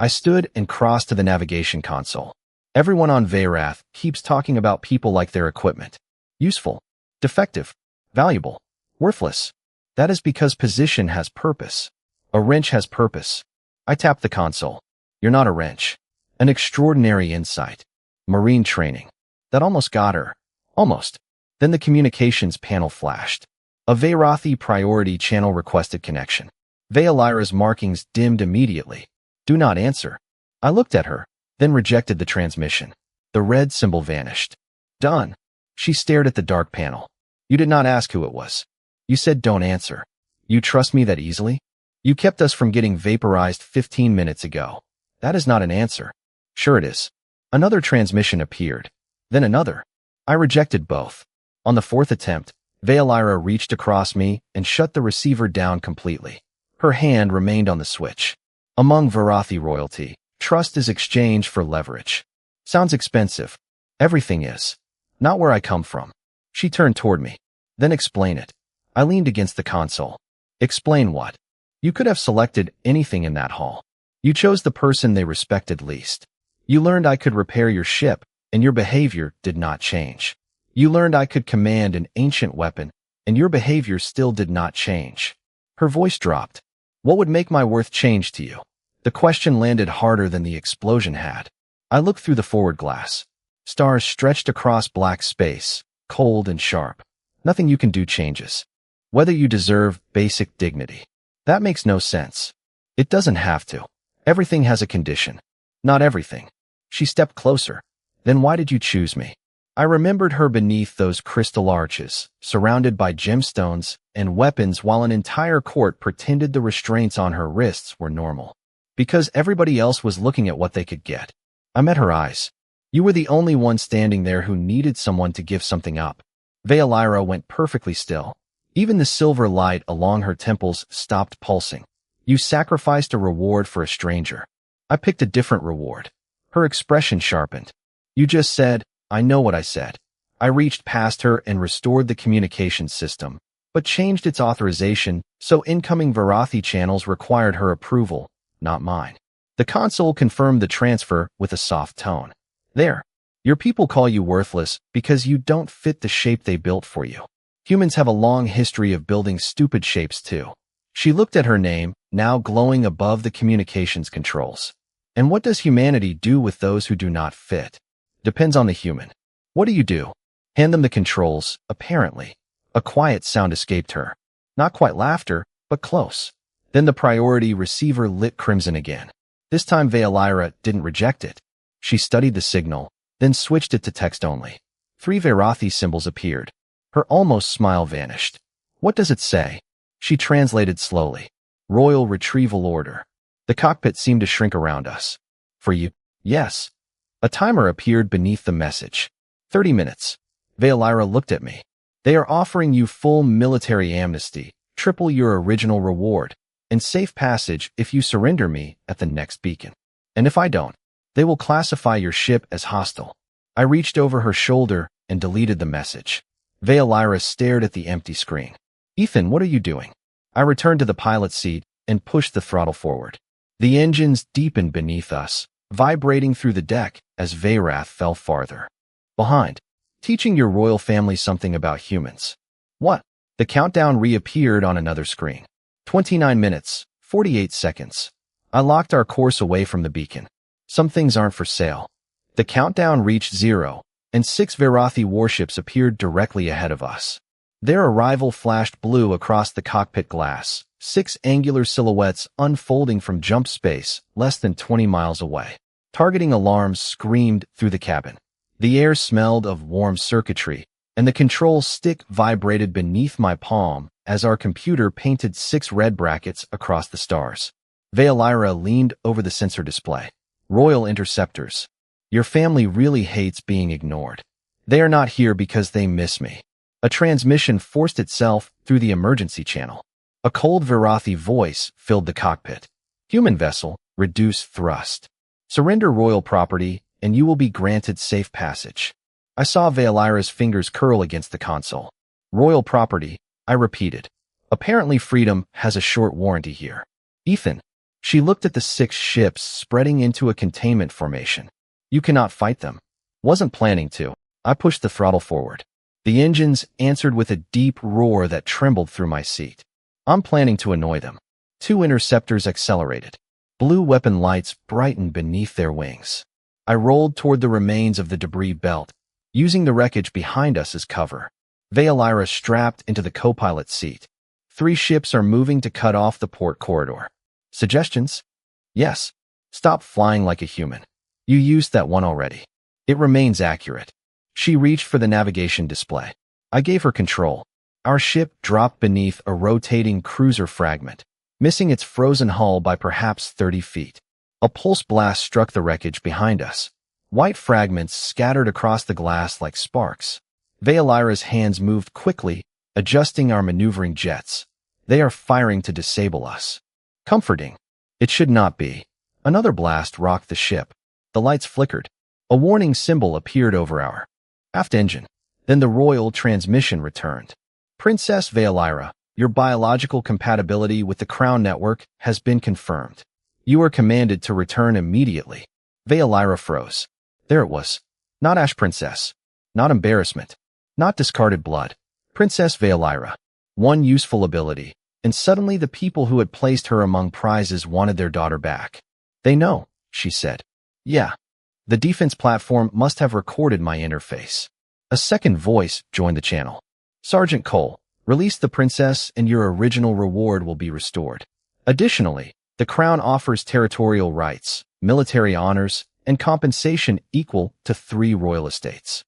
I stood and crossed to the navigation console. "Everyone on Veyrath keeps talking about people like their equipment. Useful, defective, valuable, worthless. That is because position has purpose. A wrench has purpose." I tapped the console. "You're not a wrench." An extraordinary insight. Marine training. That almost got her. Almost. Then the communications panel flashed. A Veyrathi priority channel requested connection. Vaelira's markings dimmed immediately. "Do not answer." I looked at her, then rejected the transmission. The red symbol vanished. "Done." She stared at the dark panel. "You did not ask who it was. You said don't answer. You trust me that easily? You kept us from getting vaporized 15 minutes ago. That is not an answer." "Sure it is." Another transmission appeared. Then another. I rejected both. On the fourth attempt, Vaelira reached across me and shut the receiver down completely. Her hand remained on the switch. Among Veyrathi royalty, trust is exchanged for leverage. Sounds expensive. Everything is. Not where I come from. She turned toward me. "Then explain it." I leaned against the console. "Explain what?" "You could have selected anything in that hall. You chose the person they respected least. You learned I could repair your ship, and your behavior did not change. You learned I could command an ancient weapon, and your behavior still did not change." Her voice dropped. "What would make my worth change to you?" The question landed harder than the explosion had. I looked through the forward glass. Stars stretched across black space, cold and sharp. Nothing you can do changes. Whether you deserve basic dignity. That makes no sense. It doesn't have to. Everything has a condition. Not everything. She stepped closer. "Then why did you choose me?" I remembered her beneath those crystal arches, surrounded by gemstones and weapons while an entire court pretended the restraints on her wrists were normal. Because everybody else was looking at what they could get. I met her eyes. "You were the only one standing there who needed someone to give something up." Vaelira went perfectly still. Even the silver light along her temples stopped pulsing. "You sacrificed a reward for a stranger." I picked a different reward. Her expression sharpened. "You just said, I know what I said." I reached past her and restored the communications system, but changed its authorization so incoming Veyrathi channels required her approval, not mine. The console confirmed the transfer with a soft tone. "There. Your people call you worthless because you don't fit the shape they built for you. Humans have a long history of building stupid shapes too." She looked at her name, now glowing above the communications controls. "And what does humanity do with those who do not fit?" "Depends on the human." "What do you do?" "Hand them the controls, apparently." A quiet sound escaped her. Not quite laughter, but close. Then the priority receiver lit crimson again. This time Vaelira didn't reject it. She studied the signal, then switched it to text only. 3 Veyrathi symbols appeared. Her almost smile vanished. "What does it say?" She translated slowly. "Royal Retrieval Order." The cockpit seemed to shrink around us. "For you?" "Yes." A timer appeared beneath the message. 30 minutes. Vaelira looked at me. "They are offering you full military amnesty, triple your original reward, and safe passage if you surrender me at the next beacon. And if I don't, they will classify your ship as hostile." I reached over her shoulder and deleted the message. Vaelira stared at the empty screen. "Ethan, what are you doing?" I returned to the pilot seat and pushed the throttle forward. The engines deepened beneath us, vibrating through the deck as Veyrath fell farther behind. "Teaching your royal family something about humans." "What?" The countdown reappeared on another screen. 29 minutes, 48 seconds. I locked our course away from the beacon. Some things aren't for sale. The countdown reached 0, and 6 Veyrathi warships appeared directly ahead of us. Their arrival flashed blue across the cockpit glass, 6 angular silhouettes unfolding from jump space less than 20 miles away. Targeting alarms screamed through the cabin. The air smelled of warm circuitry, and the control stick vibrated beneath my palm as our computer painted 6 red brackets across the stars. Vaelira leaned over the sensor display. Royal Interceptors. Your family really hates being ignored. They are not here because they miss me. A transmission forced itself through the emergency channel. A cold Veyrathi voice filled the cockpit. Human vessel, reduce thrust. Surrender royal property, and you will be granted safe passage. I saw Vaelira's fingers curl against the console. Royal property, I repeated. Apparently freedom has a short warranty here. Ethan. She looked at the 6 ships spreading into a containment formation. You cannot fight them. Wasn't planning to. I pushed the throttle forward. The engines answered with a deep roar that trembled through my seat. I'm planning to annoy them. 2 interceptors accelerated. Blue weapon lights brightened beneath their wings. I rolled toward the remains of the debris belt, using the wreckage behind us as cover. Vaelira strapped into the co-pilot seat. 3 ships are moving to cut off the port corridor. Suggestions? Yes. Stop flying like a human. You used that one already. It remains accurate. She reached for the navigation display. I gave her control. Our ship dropped beneath a rotating cruiser fragment, missing its frozen hull by perhaps 30 feet. A pulse blast struck the wreckage behind us. White fragments scattered across the glass like sparks. Vaelira's hands moved quickly, adjusting our maneuvering jets. They are firing to disable us. Comforting. It should not be. Another blast rocked the ship. The lights flickered. A warning symbol appeared over our aft engine. Then the royal transmission returned. Princess Vaelira, your biological compatibility with the Crown Network has been confirmed. You are commanded to return immediately. Vaelira froze. There it was. Not Ash Princess. Not embarrassment. Not discarded blood. Princess Vaelira. One useful ability. And suddenly the people who had placed her among prizes wanted their daughter back. They know, she said. Yeah. The defense platform must have recorded my interface. A second voice joined the channel. Sergeant Cole, release the princess and your original reward will be restored. Additionally, the Crown offers territorial rights, military honors, and compensation equal to 3 royal estates.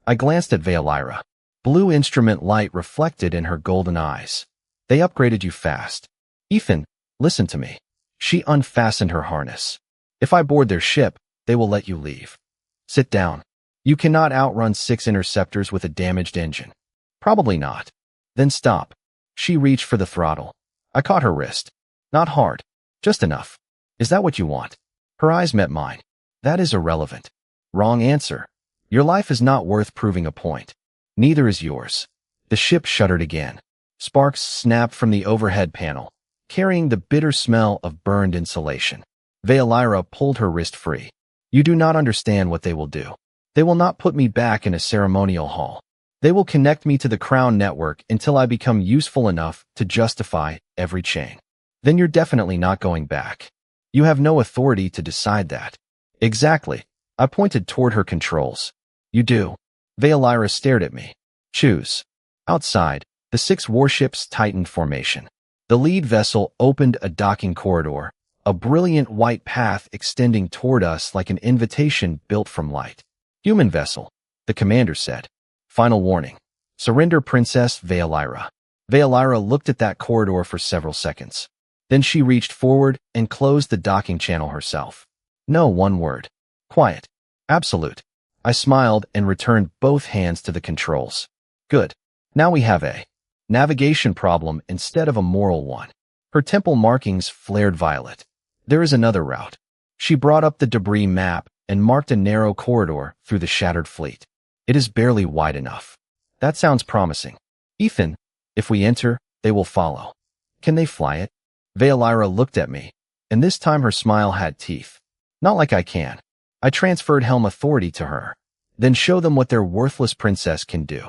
I glanced at Vaelira. Blue instrument light reflected in her golden eyes. They upgraded you fast. Ethan, listen to me. She unfastened her harness. If I board their ship, they will let you leave. Sit down. You cannot outrun 6 interceptors with a damaged engine. Probably not. Then stop. She reached for the throttle. I caught her wrist. Not hard. Just enough. Is that what you want? Her eyes met mine. That is irrelevant. Wrong answer. Your life is not worth proving a point. Neither is yours. The ship shuddered again. Sparks snapped from the overhead panel, carrying the bitter smell of burned insulation. Vaelira pulled her wrist free. You do not understand what they will do. They will not put me back in a ceremonial hall. They will connect me to the Crown Network until I become useful enough to justify every chain. Then you're definitely not going back. You have no authority to decide that. Exactly. I pointed toward her controls. You do. Vaelira stared at me. Choose. Outside, the 6 warships tightened formation. The lead vessel opened a docking corridor, a brilliant white path extending toward us like an invitation built from light. Human vessel, the commander said. Final warning. Surrender Princess Vaelira. Vaelira looked at that corridor for several seconds. Then she reached forward and closed the docking channel herself. No one word. Quiet. Absolute. I smiled and returned both hands to the controls. Good. Now we have a navigation problem instead of a moral one. Her temple markings flared violet. There is another route. She brought up the debris map and marked a narrow corridor through the shattered fleet. It is barely wide enough. That sounds promising. Ethan, if we enter, they will follow. Can they fly it? Vaelira looked at me, and this time her smile had teeth. Not like I can. I transferred helm authority to her. Then show them what their worthless princess can do.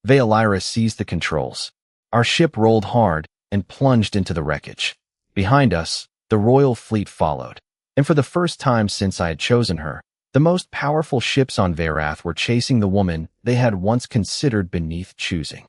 Vaelira seized the controls. Our ship rolled hard and plunged into the wreckage. Behind us, the royal fleet followed. And for the first time since I had chosen her, the most powerful ships on Veyrath were chasing the woman they had once considered beneath choosing.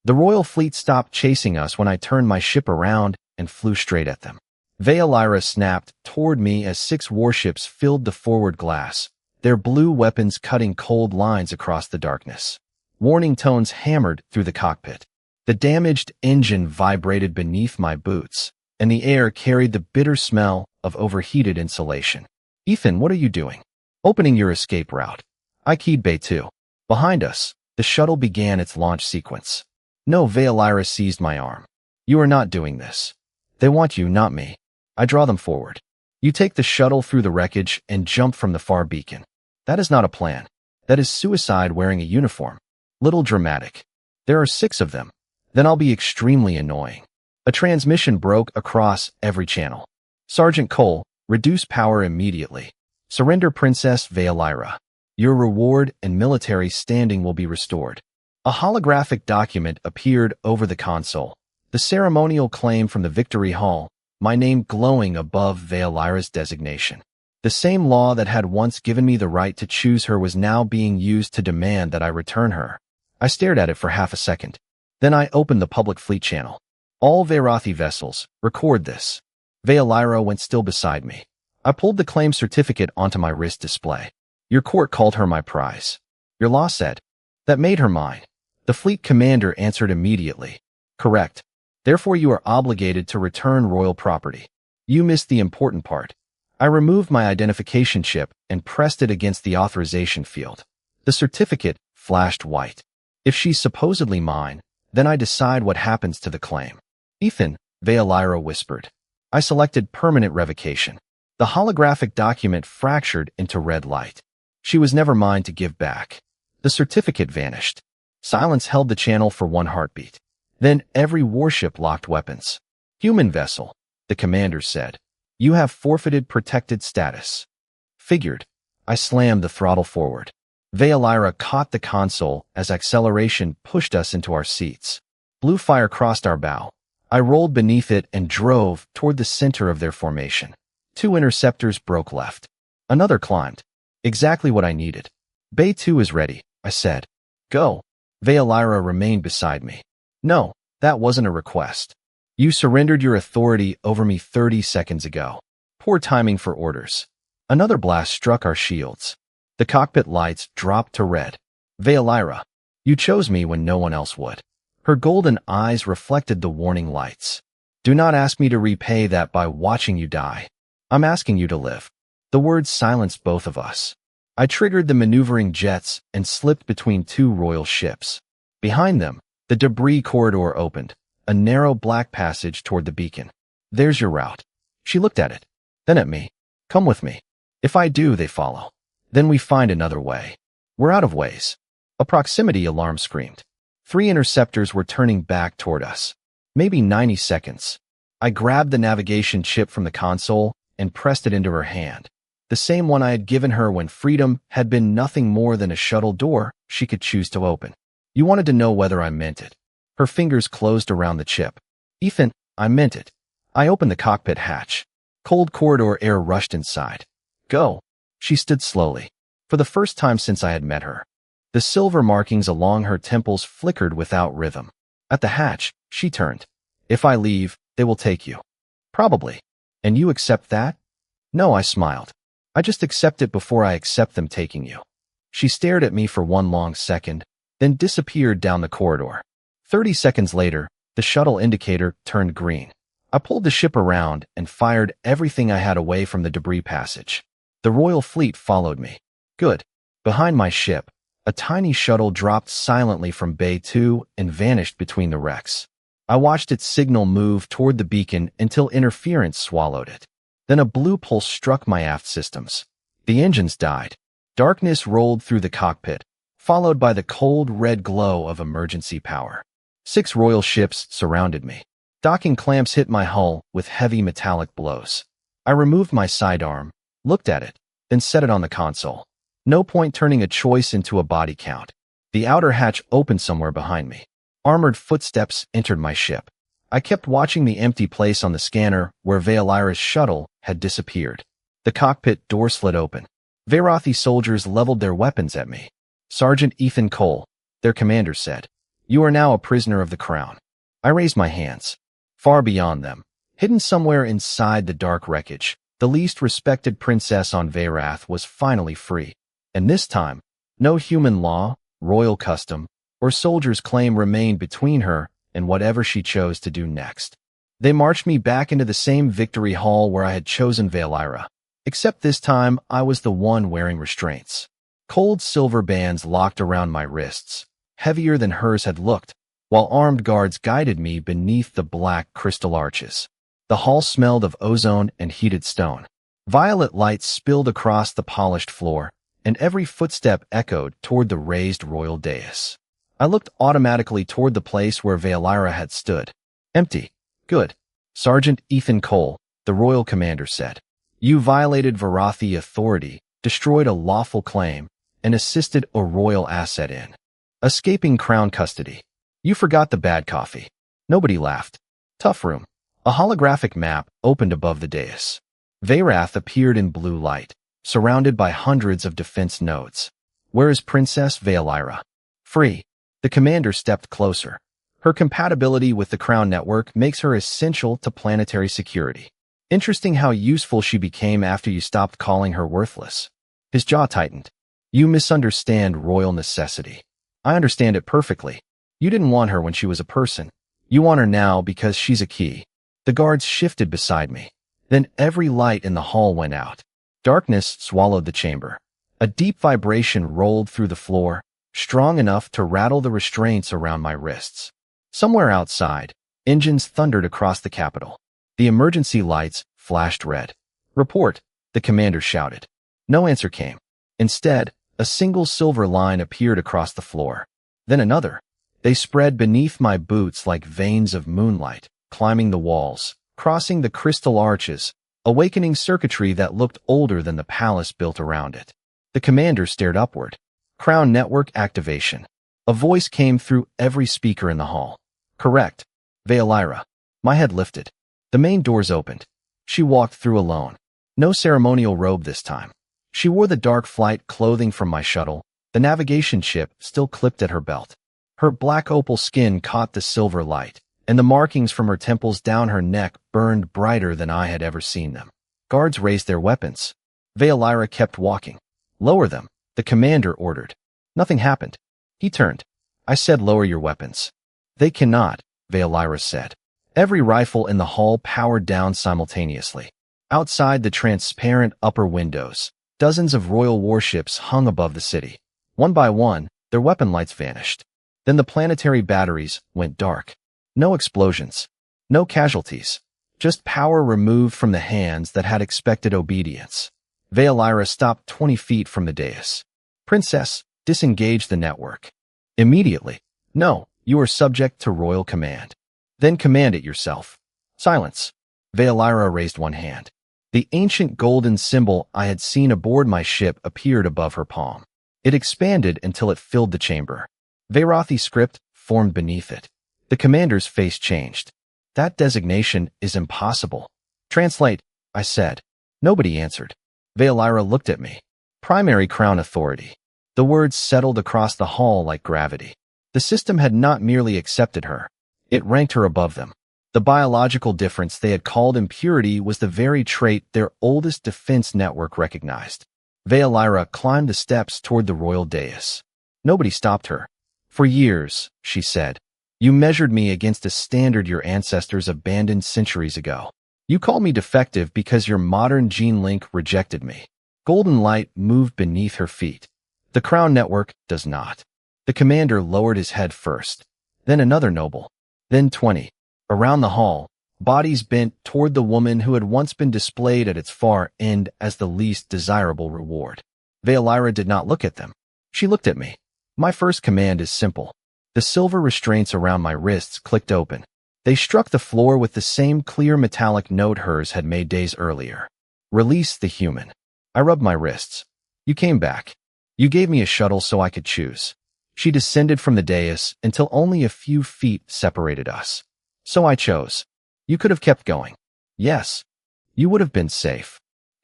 The royal fleet stopped chasing us when I turned my ship around and flew straight at them. Vaelira snapped toward me as 6 warships filled the forward glass, their blue weapons cutting cold lines across the darkness. Warning tones hammered through the cockpit. The damaged engine vibrated beneath my boots, and the air carried the bitter smell of overheated insulation. "Ethan, what are you doing?" "Opening your escape route." I keyed Bay 2. Behind us, the shuttle began its launch sequence. "No," Vaelira seized my arm. "You are not doing this. They want you, not me." I draw them forward. "You take the shuttle through the wreckage and jump from the far beacon." "That is not a plan. That is suicide wearing a uniform." "Little dramatic. There are 6 of them. Then I'll be extremely annoying." A transmission broke across every channel. "Sergeant Cole, reduce power immediately. Surrender Princess Vaelira. Your reward and military standing will be restored." A holographic document appeared over the console. The ceremonial claim from the Victory Hall, my name glowing above Vaelira's designation. The same law that had once given me the right to choose her was now being used to demand that I return her. I stared at it for half a second. Then I opened the public fleet channel. "All Veyrathi vessels, record this." Vaelira went still beside me. I pulled the claim certificate onto my wrist display. "Your court called her my prize." "Your law said." "That made her mine." The fleet commander answered immediately. "Correct. Therefore you are obligated to return royal property." "You missed the important part." I removed my identification chip and pressed it against the authorization field. The certificate flashed white. "If she's supposedly mine, then I decide what happens to the claim." "Ethan," Vaelira whispered. I selected permanent revocation. The holographic document fractured into red light. She was never mine to give back. The certificate vanished. Silence held the channel for 1 heartbeat. Then every warship locked weapons. "Human vessel," the commander said. "You have forfeited protected status." Figured. I slammed the throttle forward. Vaelira caught the console as acceleration pushed us into our seats. Blue fire crossed our bow. I rolled beneath it and drove toward the center of their formation. 2 interceptors broke left. Another climbed. Exactly what I needed. "Bay 2 is ready," I said. "Go." Vaelira remained beside me. "No, that wasn't a request. You surrendered your authority over me 30 seconds ago." Poor timing for orders. Another blast struck our shields. The cockpit lights dropped to red. "Vaelira, you chose me when no one else would." Her golden eyes reflected the warning lights. "Do not ask me to repay that by watching you die. I'm asking you to live." The words silenced both of us. I triggered the maneuvering jets and slipped between 2 royal ships. Behind them, the debris corridor opened, a narrow black passage toward the beacon. "There's your route." She looked at it, then at me. "Come with me. If I do, they follow. Then we find another way." "We're out of ways." A proximity alarm screamed. 3 interceptors were turning back toward us. Maybe 90 seconds. I grabbed the navigation chip from the console and pressed it into her hand. The same one I had given her when freedom had been nothing more than a shuttle door she could choose to open. "You wanted to know whether I meant it." Her fingers closed around the chip. "Ethan, I meant it." I opened the cockpit hatch. Cold corridor air rushed inside. "Go." She stood slowly. For the first time since I had met her. The silver markings along her temples flickered without rhythm. At the hatch, she turned. "If I leave, they will take you." "Probably." "And you accept that?" "No," I smiled. "I just accept it before I accept them taking you." She stared at me for 1 long second, then disappeared down the corridor. 30 seconds later, the shuttle indicator turned green. I pulled the ship around and fired everything I had away from the debris passage. The royal fleet followed me. Good. Behind my ship, a tiny shuttle dropped silently from Bay 2 and vanished between the wrecks. I watched its signal move toward the beacon until interference swallowed it. Then a blue pulse struck my aft systems. The engines died. Darkness rolled through the cockpit, followed by the cold red glow of emergency power. 6 royal ships surrounded me. Docking clamps hit my hull with heavy metallic blows. I removed my sidearm, looked at it, then set it on the console. No point turning a choice into a body count. The outer hatch opened somewhere behind me. Armored footsteps entered my ship. I kept watching the empty place on the scanner where Vaelira's shuttle had disappeared. The cockpit door slid open. Veyrathi soldiers leveled their weapons at me. Sergeant Ethan Cole, their commander said, "You are now a prisoner of the crown." I raised my hands. Far beyond them, hidden somewhere inside the dark wreckage, the least respected princess on Veyrath was finally free. And this time, no human law, royal custom, or soldier's claim remained between her and whatever she chose to do next. They marched me back into the same victory hall where I had chosen Vaelira. Except this time, I was the one wearing restraints. Cold silver bands locked around my wrists, heavier than hers had looked, while armed guards guided me beneath the black crystal arches. The hall smelled of ozone and heated stone. Violet light spilled across the polished floor, and every footstep echoed toward the raised royal dais. I looked automatically toward the place where Vaelira had stood. Empty. Good. Sergeant Ethan Cole, the royal commander said, "You violated Veyrathi authority, destroyed a lawful claim, and assisted a royal asset in escaping crown custody. You forgot the bad coffee." Nobody laughed. Tough room. A holographic map opened above the dais. Veyrath appeared in blue light, surrounded by hundreds of defense nodes. "Where is Princess Vaelira?" "Free." The commander stepped closer. "Her compatibility with the Crown Network makes her essential to planetary security. Interesting how useful she became after you stopped calling her worthless." His jaw tightened. "You misunderstand royal necessity. I understand it perfectly. You didn't want her when she was a person. You want her now because she's a key." The guards shifted beside me. Then every light in the hall went out. Darkness swallowed the chamber. A deep vibration rolled through the floor, strong enough to rattle the restraints around my wrists. Somewhere outside, engines thundered across the capital. The emergency lights flashed red. "Report," the commander shouted. No answer came. Instead, a single silver line appeared across the floor. Then another. They spread beneath my boots like veins of moonlight, climbing the walls, crossing the crystal arches, awakening circuitry that looked older than the palace built around it. The commander stared upward. "Crown Network activation." A voice came through every speaker in the hall. "Correct. Vaelira." My head lifted. The main doors opened. She walked through alone. No ceremonial robe this time. She wore the dark flight clothing from my shuttle, the navigation chip still clipped at her belt. Her black opal skin caught the silver light, and the markings from her temples down her neck burned brighter than I had ever seen them. Guards raised their weapons. Vaelira kept walking. "Lower them," the commander ordered. Nothing happened. He turned. I said, "Lower your weapons." "They cannot," Vaelira said. Every rifle in the hall powered down simultaneously. Outside the transparent upper windows, dozens of royal warships hung above the city. One by one, their weapon lights vanished. Then the planetary batteries went dark. No explosions. No casualties. Just power removed from the hands that had expected obedience. Vaelira stopped 20 feet from the dais. "Princess, disengage the network." "Immediately." "No, you are subject to royal command." "Then command it yourself." "Silence." Vaelira raised one hand. The ancient golden symbol I had seen aboard my ship appeared above her palm. It expanded until it filled the chamber. Veyrathi script formed beneath it. The commander's face changed. "That designation is impossible." "Translate," I said. Nobody answered. Vaelira looked at me. "Primary crown authority." The words settled across the hall like gravity. The system had not merely accepted her. It ranked her above them. The biological difference they had called impurity was the very trait their oldest defense network recognized. Vaelira climbed the steps toward the royal dais. Nobody stopped her. "For years," she said, "you measured me against a standard your ancestors abandoned centuries ago. You called me defective because your modern gene link rejected me." Golden light moved beneath her feet. "The Crown Network does not." The commander lowered his head first. Then another noble. Then 20. Around the hall, bodies bent toward the woman who had once been displayed at its far end as the least desirable reward. Vaelira did not look at them. She looked at me. My first command is simple. The silver restraints around my wrists clicked open. They struck the floor with the same clear metallic note hers had made days earlier. "Release the human." I rubbed my wrists. "You came back. You gave me a shuttle so I could choose." She descended from the dais until only a few feet separated us. "So I chose." "You could have kept going." "Yes." "You would have been safe."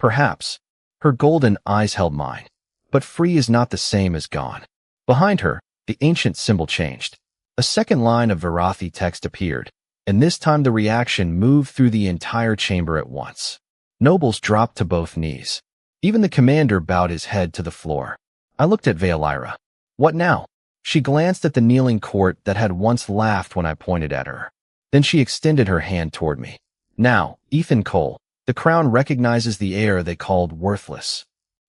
Perhaps. Her golden eyes held mine. But free is not the same as gone. Behind her, the ancient symbol changed. A second line of Veyrathi text appeared, and this time the reaction moved through the entire chamber at once. Nobles dropped to both knees. Even the commander bowed his head to the floor. I looked at Vaelira. What now? She glanced at the kneeling court that had once laughed when I pointed at her. Then she extended her hand toward me. Now, Ethan Cole, the crown recognizes the heir they called worthless.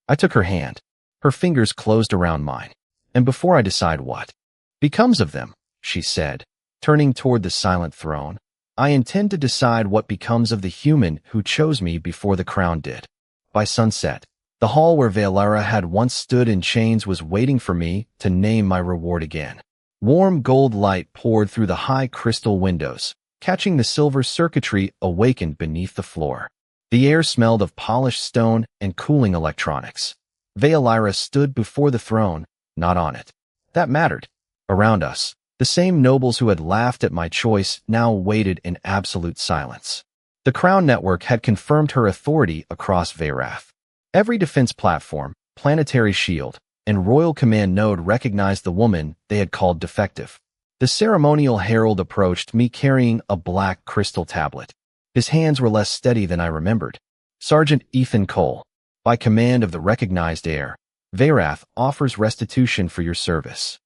I took her hand. Her fingers closed around mine. And before I decide what becomes of them, she said, turning toward the silent throne, I intend to decide what becomes of the human who chose me before the crown did. By sunset, the hall where Vaelira had once stood in chains was waiting for me to name my reward again. Warm gold light poured through the high crystal windows, catching the silver circuitry awakened beneath the floor. The air smelled of polished stone and cooling electronics. Vaelira stood before the throne, not on it. That mattered. Around us, the same nobles who had laughed at my choice now waited in absolute silence. The Crown Network had confirmed her authority across Veyrath. Every defense platform, planetary shield, and royal command node recognized the woman they had called defective. The ceremonial herald approached me carrying a black crystal tablet. His hands were less steady than I remembered. Sergeant Ethan Cole, by command of the recognized heir, Veyrath offers restitution for your service.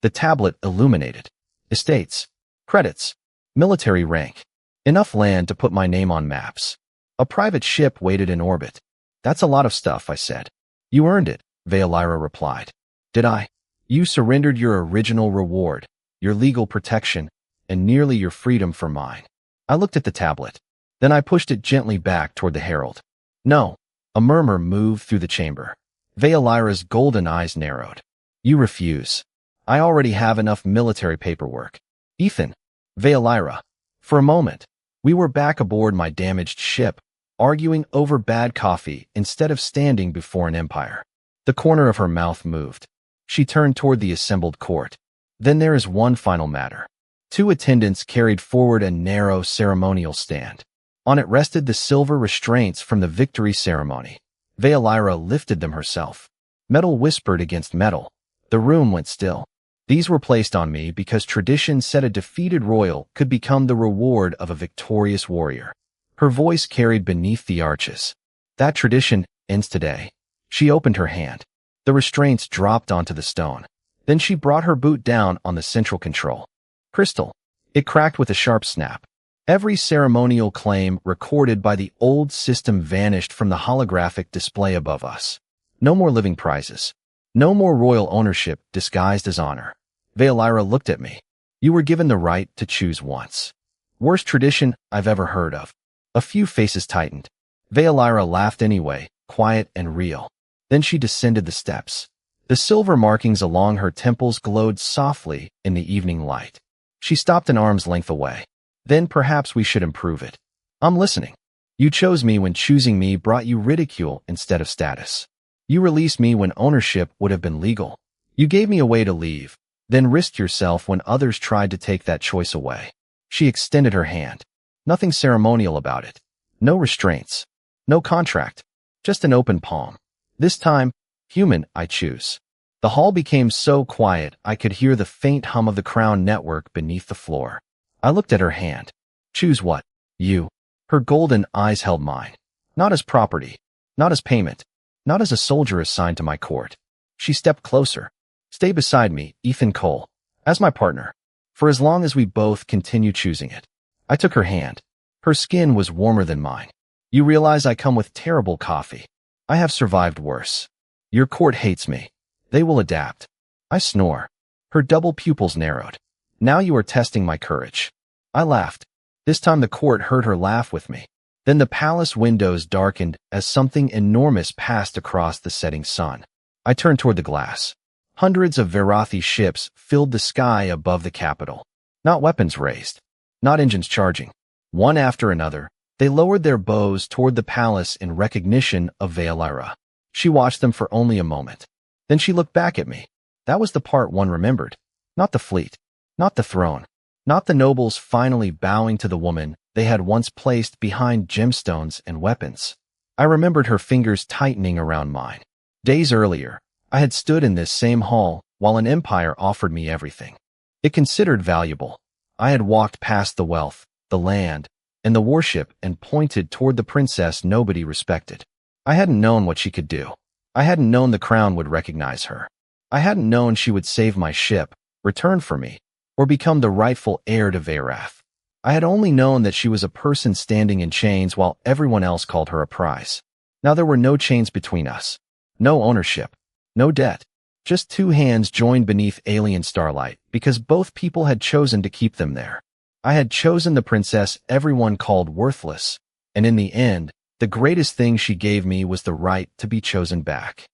The tablet illuminated. Estates, credits, military rank, enough land to put my name on maps. A private ship waited in orbit. That's a lot of stuff, I said. You earned it, Vaelira replied. Did I? You surrendered your original reward, your legal protection, and nearly your freedom for mine. I looked at the tablet. Then I pushed it gently back toward the herald. No. A murmur moved through the chamber. Vaelira's golden eyes narrowed. You refuse. I already have enough military paperwork. Ethan. Vaelira. For a moment, we were back aboard my damaged ship, arguing over bad coffee instead of standing before an empire. The corner of her mouth moved. She turned toward the assembled court. Then there is one final matter. Two attendants carried forward a narrow ceremonial stand. On it rested the silver restraints from the victory ceremony. Vaelira lifted them herself. Metal whispered against metal. The room went still. These were placed on me because tradition said a defeated royal could become the reward of a victorious warrior. Her voice carried beneath the arches. That tradition ends today. She opened her hand. The restraints dropped onto the stone. Then she brought her boot down on the central control. Crystal. It cracked with a sharp snap. Every ceremonial claim recorded by the old system vanished from the holographic display above us. No more living prizes. No more royal ownership disguised as honor. Vaelira looked at me. You were given the right to choose once. Worst tradition I've ever heard of. A few faces tightened. Vaelira laughed anyway, quiet and real. Then she descended the steps. The silver markings along her temples glowed softly in the evening light. She stopped an arm's length away. Then perhaps we should improve it. I'm listening. You chose me when choosing me brought you ridicule instead of status. You released me when ownership would have been legal. You gave me a way to leave, then risked yourself when others tried to take that choice away. She extended her hand. Nothing ceremonial about it. No restraints. No contract. Just an open palm. This time, human, I choose. The hall became so quiet I could hear the faint hum of the Crown Network beneath the floor. I looked at her hand. Choose what? You. Her golden eyes held mine. Not as property. Not as payment. Not as a soldier assigned to my court. She stepped closer. Stay beside me, Ethan Cole. As my partner. For as long as we both continue choosing it. I took her hand. Her skin was warmer than mine. You realize I come with terrible coffee. I have survived worse. Your court hates me. They will adapt. I snore. Her double pupils narrowed. Now you are testing my courage. I laughed. This time the court heard her laugh with me. Then the palace windows darkened as something enormous passed across the setting sun. I turned toward the glass. Hundreds of Veyrathi ships filled the sky above the capital. Not weapons raised. Not engines charging. One after another, they lowered their bows toward the palace in recognition of Vaelira. She watched them for only a moment. Then she looked back at me. That was the part one remembered. Not the fleet. Not the throne. Not the nobles finally bowing to the woman they had once placed behind gemstones and weapons. I remembered her fingers tightening around mine. Days earlier, I had stood in this same hall while an empire offered me everything it considered valuable. I had walked past the wealth, the land, and the worship and pointed toward the princess nobody respected. I hadn't known what she could do. I hadn't known the crown would recognize her. I hadn't known she would save my ship, return for me, or become the rightful heir to Veyrath. I had only known that she was a person standing in chains while everyone else called her a prize. Now there were no chains between us. No ownership. No debt. Just two hands joined beneath alien starlight because both people had chosen to keep them there. I had chosen the princess everyone called worthless, and in the end, the greatest thing she gave me was the right to be chosen back.